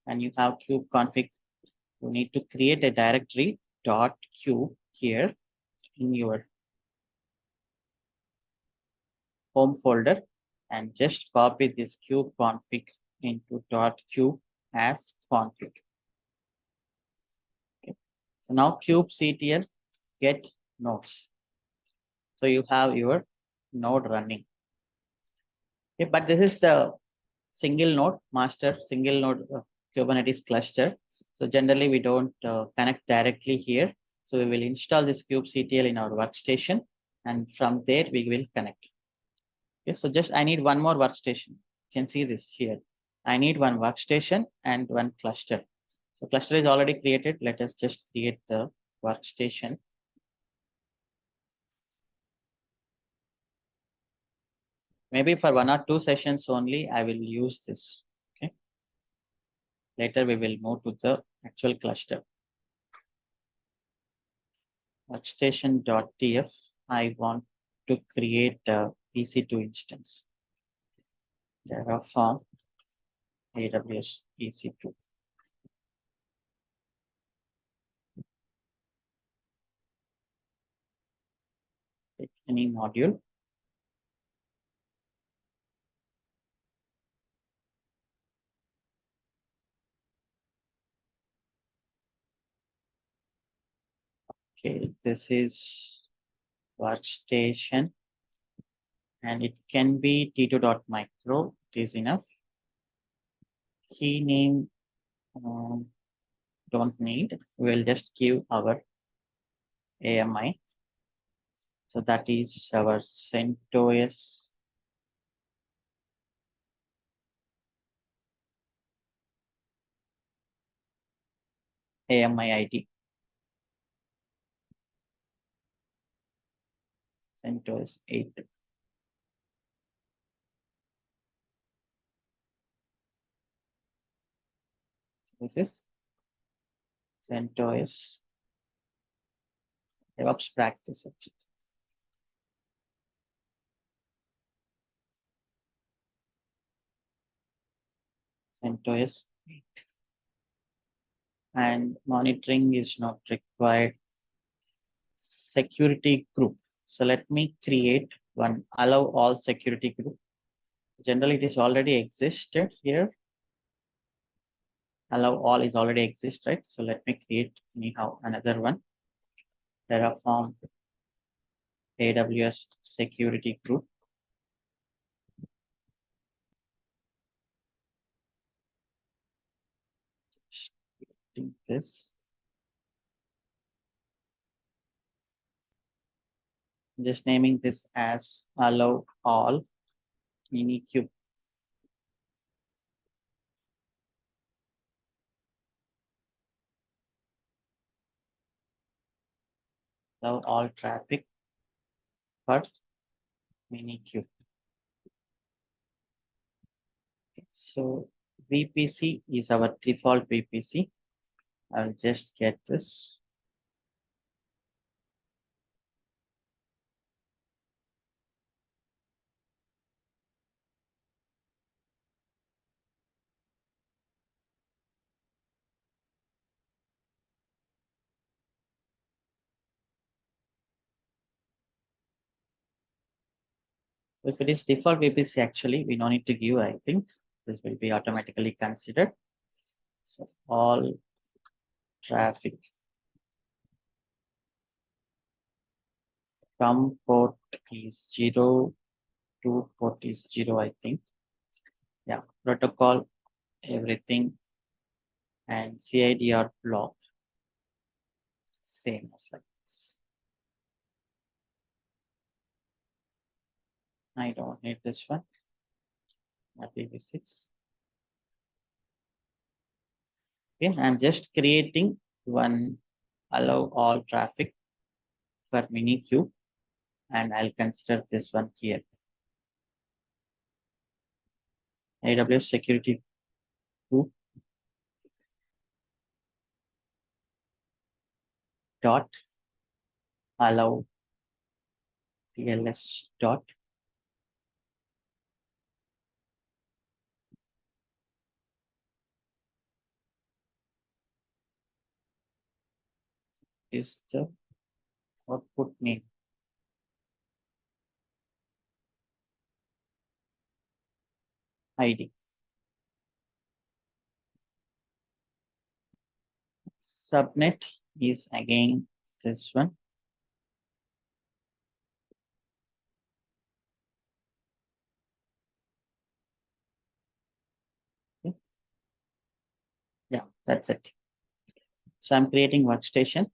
when you have cube config, you need to create a directory .cube here in your home folder and just copy this cube config into .cube as config. Okay. So now kubectl get nodes. So you have your node running. Okay, but this is the single node master, single node Kubernetes cluster. So generally we don't connect directly here. So we will install this kubectl in our workstation, and from there we will connect. Okay, so just I need one more workstation. You can see this here. I need one workstation and one cluster. So cluster is already created. Let us just create the workstation. Maybe for 1 or 2 sessions only, I will use this. Okay. Later we will move to the actual cluster. Workstation.tf. I want to create a EC2 instance. Terraform AWS EC2. Take any module. Okay, this is workstation, and it can be t2.micro. It is enough. Key name don't need. We'll just give our AMI. So that is our CentOS AMI ID. CentOS 8. This is CentOS DevOps practice. CentOS 8. And monitoring is not required. Security group. So let me create one allow all security group. Generally, it is already existed here. Allow all is already exist, right? So let me create anyhow another one. Terraform AWS security group. Just this. Just naming this as allow all mini cube. Allow all traffic for mini cube. Okay, so VPC is our default VPC. I'll just get this. If it is default VPC, actually, we no need to give, I think. This will be automatically considered. So all traffic from port is 0 to port is 0, I think. Yeah, protocol, everything, and CIDR block, same as like this. I don't need this one. IPv6. Okay, I'm just creating one allow all traffic for mini queue, and I'll consider this one here. AWS security group dot allow TLS dot is the output name. ID. Subnet is again this one. Okay. Yeah, that's it. So I'm creating workstation,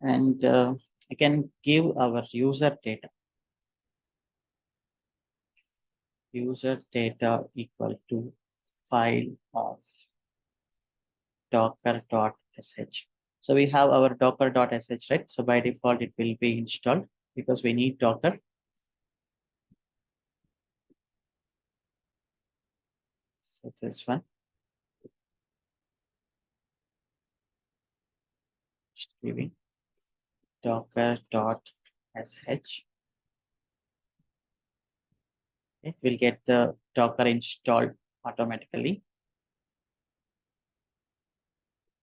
and I can give our user data. User data equal to file of docker.sh. So we have our docker.sh, right? So by default, it will be installed because we need Docker. So this one, just giving docker.sh. It will get the Docker installed automatically.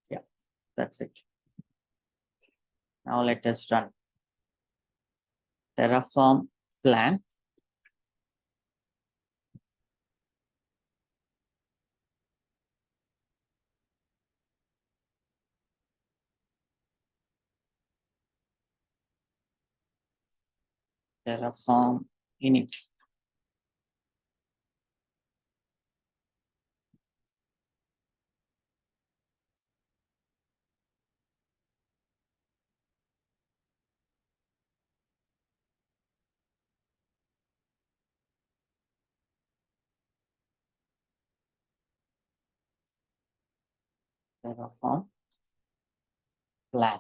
Yeah, that's it. Now let us run Terraform plan. Terraform init. Terraform plan.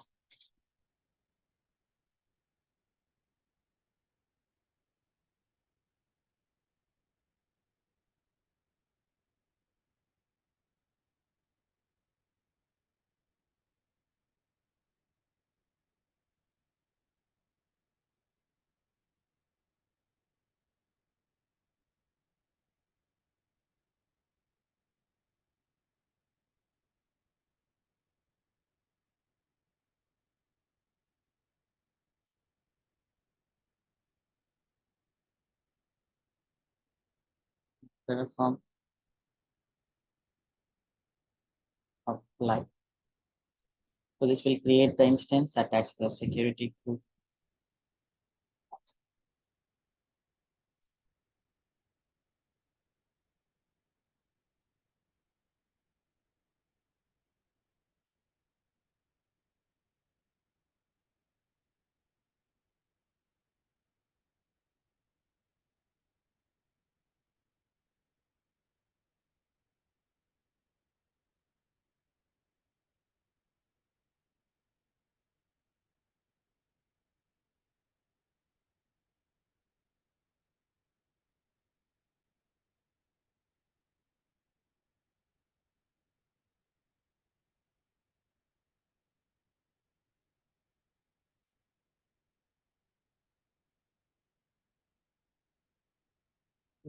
Terraform apply. So this will create the instance, attach the security group.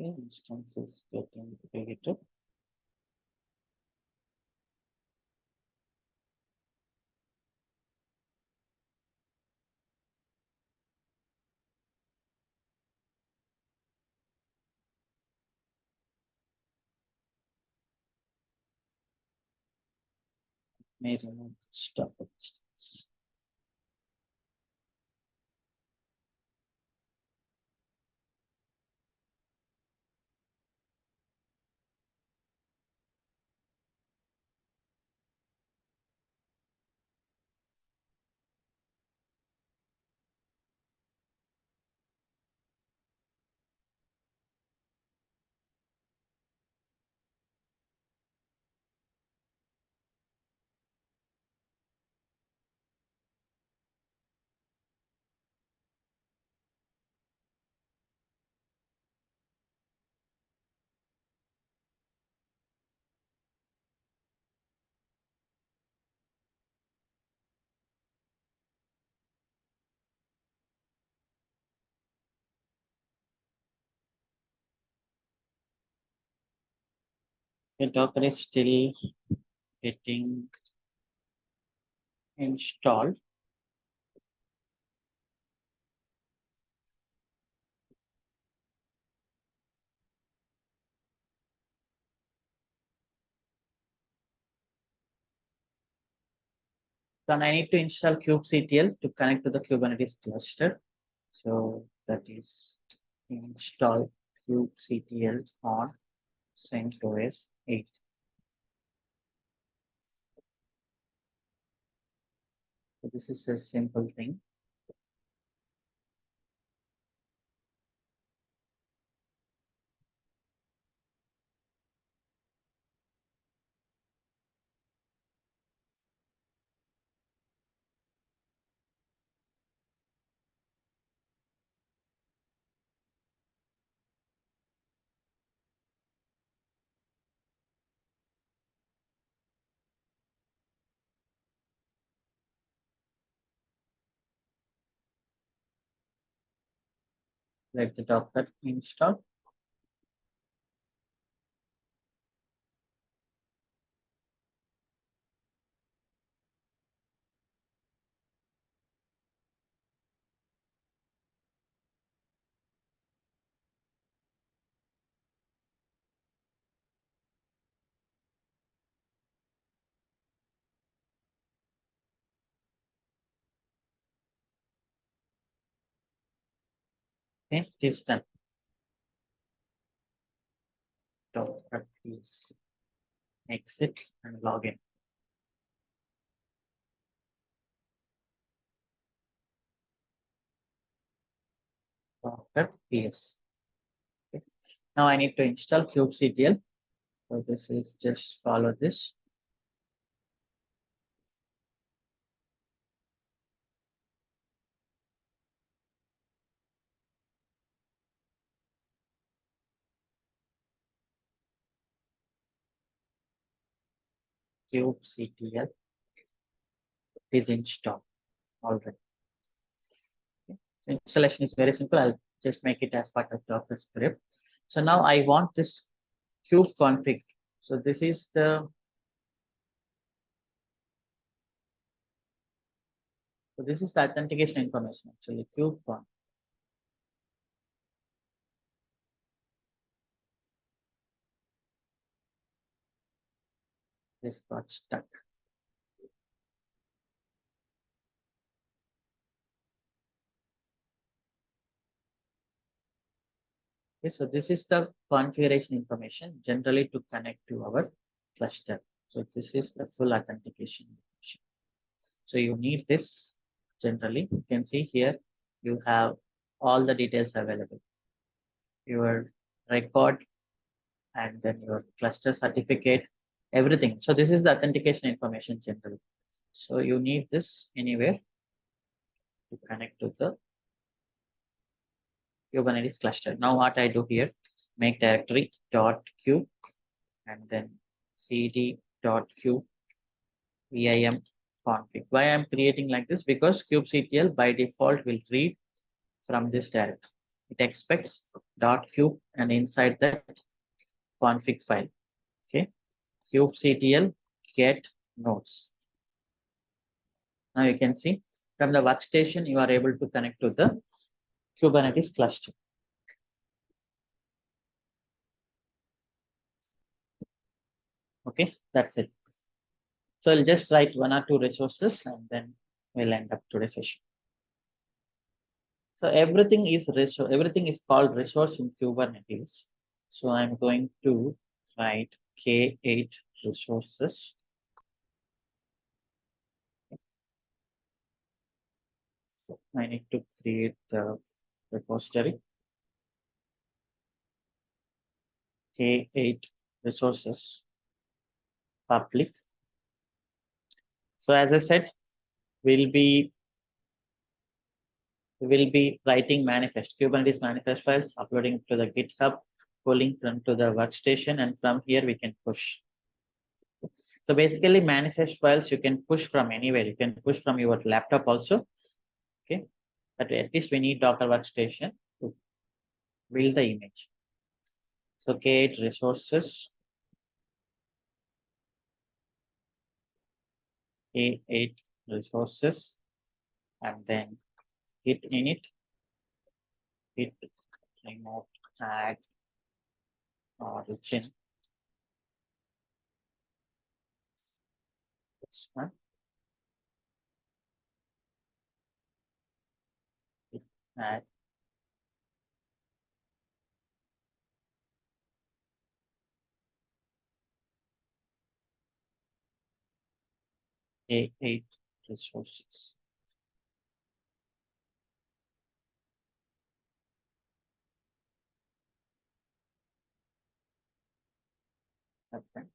Okay, instance is getting created. may remove stop. The Docker is still getting installed. Then I need to install kubectl to connect to the Kubernetes cluster. So that is install kubectl on CentOS 8. So this is a simple thing. Let the Docker install. Okay, it is done. Docker please exit and log in. Docker PS. Okay. Now I need to install kubectl. So this is just follow this. Kubectl is installed already. Okay. So installation is very simple. I'll just make it as part of Docker script. So now I want this kube config. So this is the authentication information actually kube config. This got stuck. Okay, so this is the configuration information generally to connect to our cluster. So this is the full authentication information. So you need this generally. You can see here you have all the details available. Your record and then your cluster certificate, everything. So this is the authentication information generally. So you need this anywhere to connect to the Kubernetes cluster. Now what I do here, make directory .kube and then cd.kube vim config. Why I'm creating like this? Because kubectl by default will read from this directory. It expects .kube and inside that config file. Okay, kubectl get nodes. Now you can see from the workstation you are able to connect to the Kubernetes cluster. Okay, that's it. So I'll just write one or two resources and then we'll end up today's session. So everything is called resource in Kubernetes. So I'm going to write K8 resources. I need to create the repository. K8 resources public. So as I said, we'll be writing manifest, Kubernetes manifest files, uploading to the GitHub, pulling from to the workstation, and from here we can push. So basically manifest files you can push from anywhere. You can push from your laptop also. Okay. But at least we need Docker workstation to build the image. So K8 resources, K8 resources, and then git init, git remote add origin. This one. Git add K8 resources. Okay.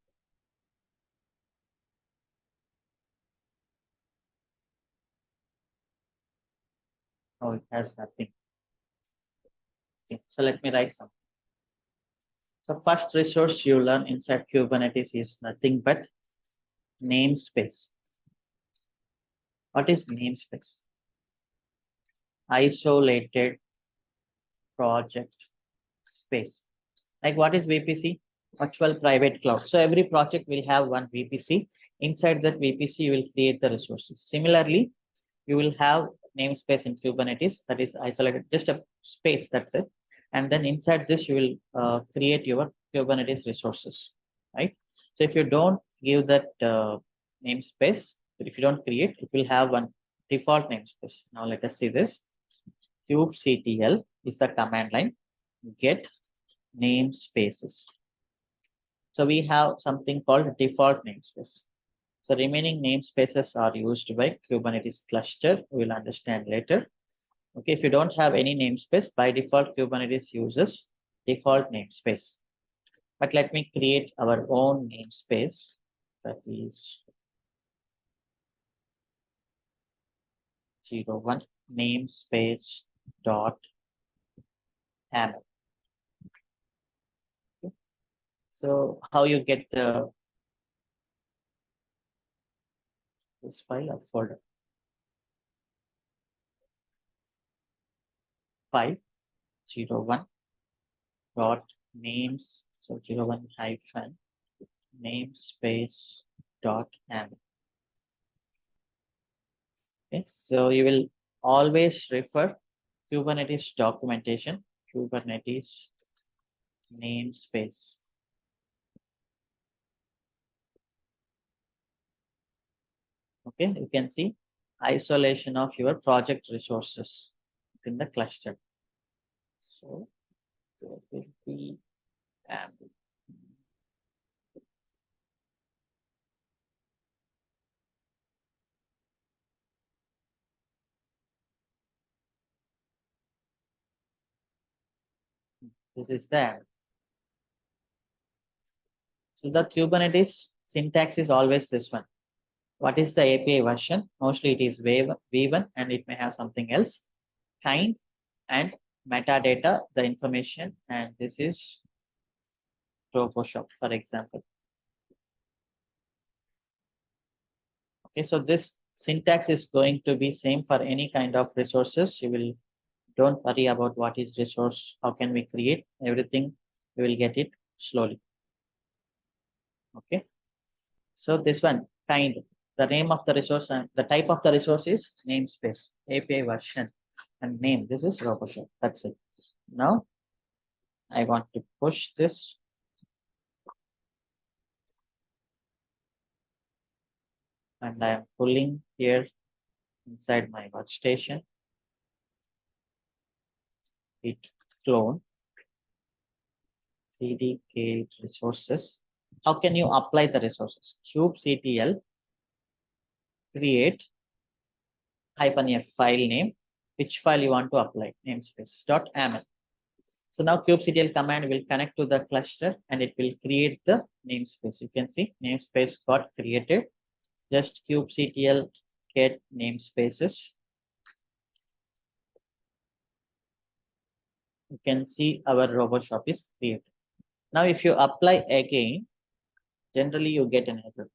Oh, it has nothing. Okay. So let me write some. So first resource you learn inside Kubernetes is nothing but namespace. What is namespace? Isolated project space. Like what is VPC? Virtual private cloud. So every project will have one VPC. Inside that VPC, you will create the resources. Similarly, you will have namespace in Kubernetes that is isolated, just a space, that's it. And then inside this, you will create your Kubernetes resources, right? So if you don't give that namespace, if you don't create, it will have one default namespace. Now let us see this. kubectl is the command line, get namespaces. So we have something called default namespace. So remaining namespaces are used by Kubernetes cluster. We'll understand later. Okay, if you don't have any namespace, by default, Kubernetes uses default namespace. But let me create our own namespace. That is 01 namespace dot yaml. Okay. So how you get this file or folder? 501 dot names, so 01 hyphen namespace dot yaml. Okay, so you will always refer Kubernetes documentation, Kubernetes namespace. Okay, you can see isolation of your project resources within the cluster. So there will be this is there. So the Kubernetes syntax is always this one. What is the API version? Mostly it is V1 and it may have something else. Kind and metadata, the information, and this is Photoshop, for example. Okay, so this syntax is going to be same for any kind of resources. You will don't worry about what is resource, how can we create everything, you will get it slowly. Okay, so this one kind, the name of the resource and the type of the resource is namespace, API version, and name. This is Roboshop. That's it. Now I want to push this. and I am pulling here inside my workstation. Git clone cdk resources. How can you apply the resources? kubectl create -f file name, which file you want to apply, namespace .aml. So now kubectl command will connect to the cluster and it will create the namespace. You can see namespace got created. Just kubectl get namespaces. You can see our RoboShop is created. Now if you apply again, generally you get an error.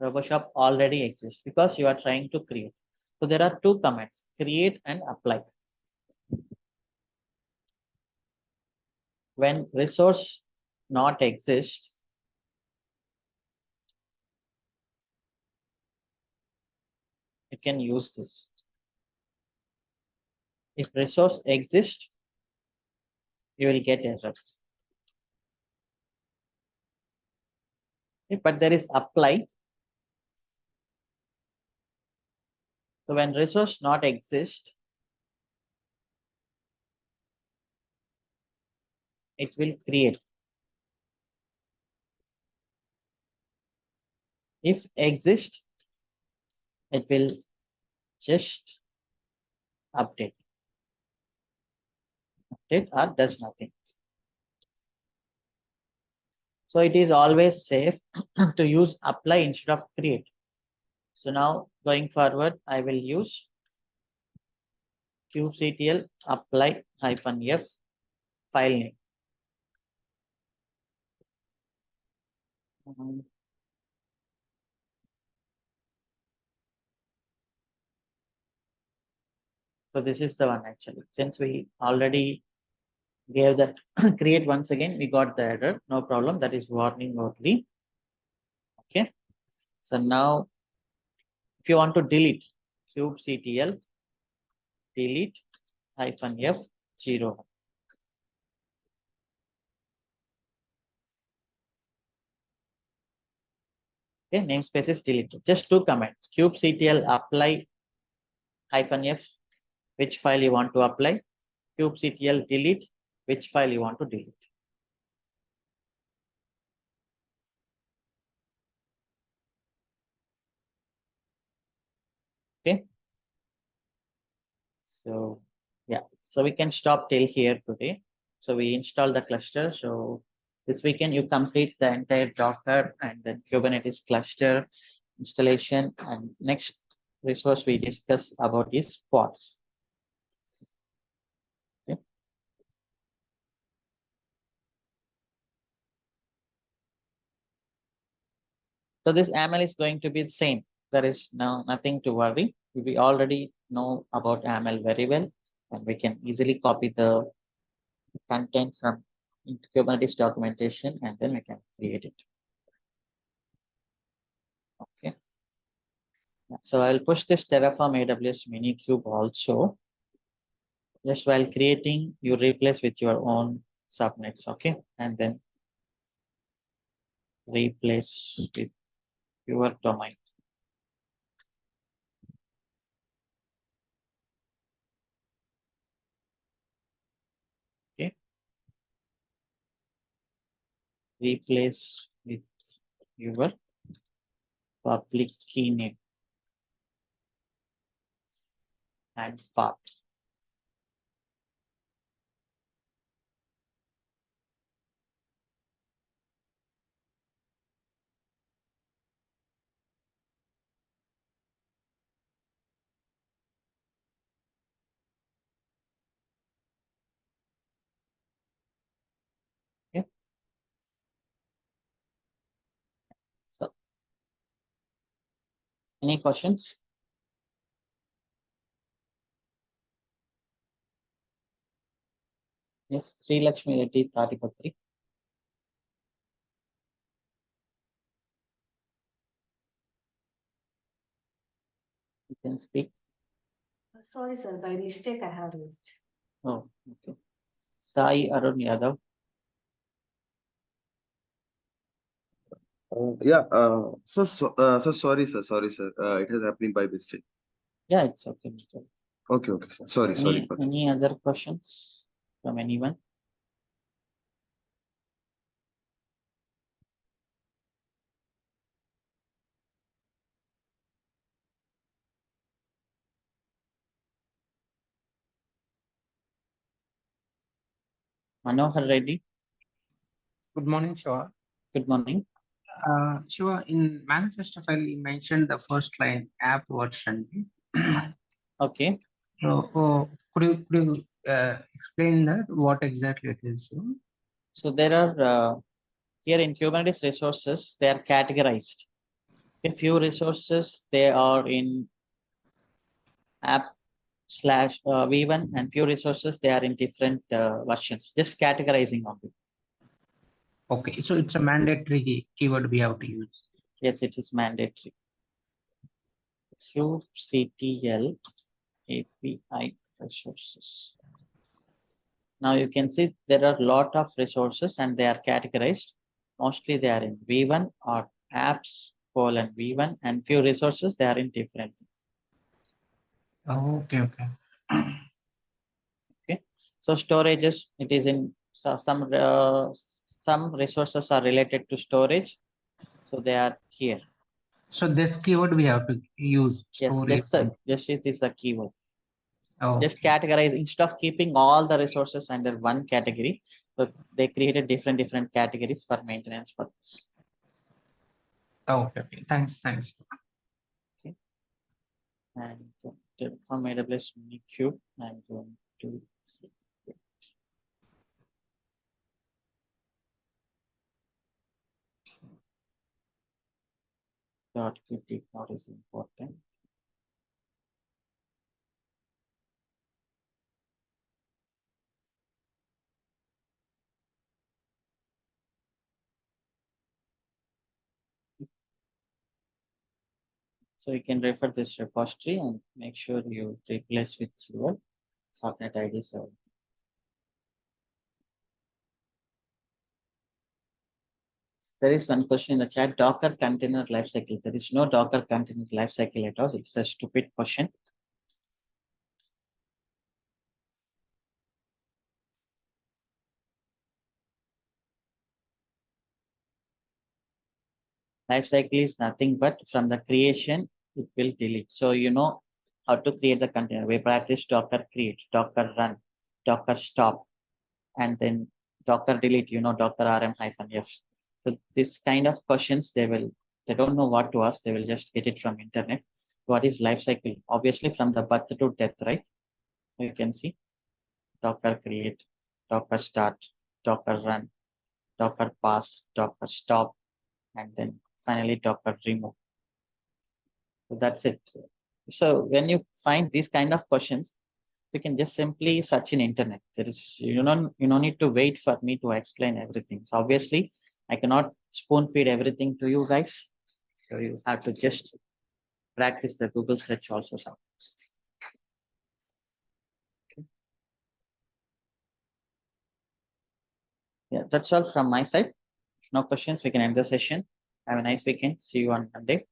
RoboShop already exists because you are trying to create. So there are two commands, create and apply. When resource not exist, you can use this. If resource exists, you will get error. But there is apply. So when resource not exist, it will create. If exist, it will just update. Update or does nothing. So it is always safe to use apply instead of create. So now going forward, I will use kubectl apply -f file name. So this is the one actually. Since we already gave that create once again, we got the error. No problem. That is warning only. Okay. So now if you want to delete kubectl delete -f 0. Okay, namespace is deleted. Just two commands. Kubectl apply -f, which file you want to apply. Kubectl delete, which file you want to delete. Okay. So yeah, so we can stop till here today. So we install the cluster. So this weekend you complete the entire Docker and then Kubernetes cluster installation. And next resource we discuss about is pods. Okay. So this AML is going to be the same. There is now nothing to worry. We already know about AML very well, and we can easily copy the content from Kubernetes documentation and then we can create it. Okay. So I'll push this Terraform AWS Minikube also. Just while creating, you replace with your own subnets, okay? And then replace with your domain. Okay. Replace with your public key name and path. Okay. So any questions? Yes, Sri Lakshmi Reddy Taripatri. You can speak. Sorry, sir, by mistake I have missed. Oh, okay. Sai Arun Yadav. Yeah, sorry, sir. It has happened by mistake. Yeah, it's okay. Mr. Okay, sir. Sorry for that. Any other questions from anyone? Manohar Reddy, Good morning, Shiva. good morning. Shiva, in manifesto file, you mentioned the first line app version. Okay. So, could you explain that what exactly it is? So there are here in Kubernetes resources, they are categorized. A few resources, they are in app/v1 and few resources, they are in different versions, just categorizing of it. Okay, so it's a mandatory keyword we have to use. Yes, it is mandatory. kubectl API resources. Now you can see there are a lot of resources and they are categorized. Mostly they are in v1 or apps:v1 and few resources they are in different. Oh, okay. Okay, so storages, it is in some resources are related to storage, so they are here. So this keyword we have to use. Yes, just it is the keyword. Oh, Just categorize instead of keeping all the resources under one category, so they created different categories for maintenance purpose. okay. Thanks. Okay, and from AWS Minikube, I'm going to .qt now is important. So you can refer this repository and make sure you replace with your subnet ID server. There is one question in the chat, Docker container lifecycle. There is no Docker container lifecycle at all. It's a stupid question. Lifecycle is nothing but from the creation, it will delete. So you know how to create the container. We practice Docker create, Docker run, Docker stop, and then Docker delete, Docker rm-f. So this kind of questions, they don't know what to ask. They will just get it from internet. What is lifecycle? Obviously from the birth to death, right? You can see Docker create, Docker start, Docker run, Docker pass, Docker stop, and then finally Docker remove. So that's it. So when you find these kind of questions, you can just simply search in internet. There is you don't need to wait for me to explain everything. So obviously I cannot spoon feed everything to you guys. So you have to just practice the Google search also sometimes. Okay. Yeah, that's all from my side. No questions, we can end the session. Have a nice weekend. See you on Monday.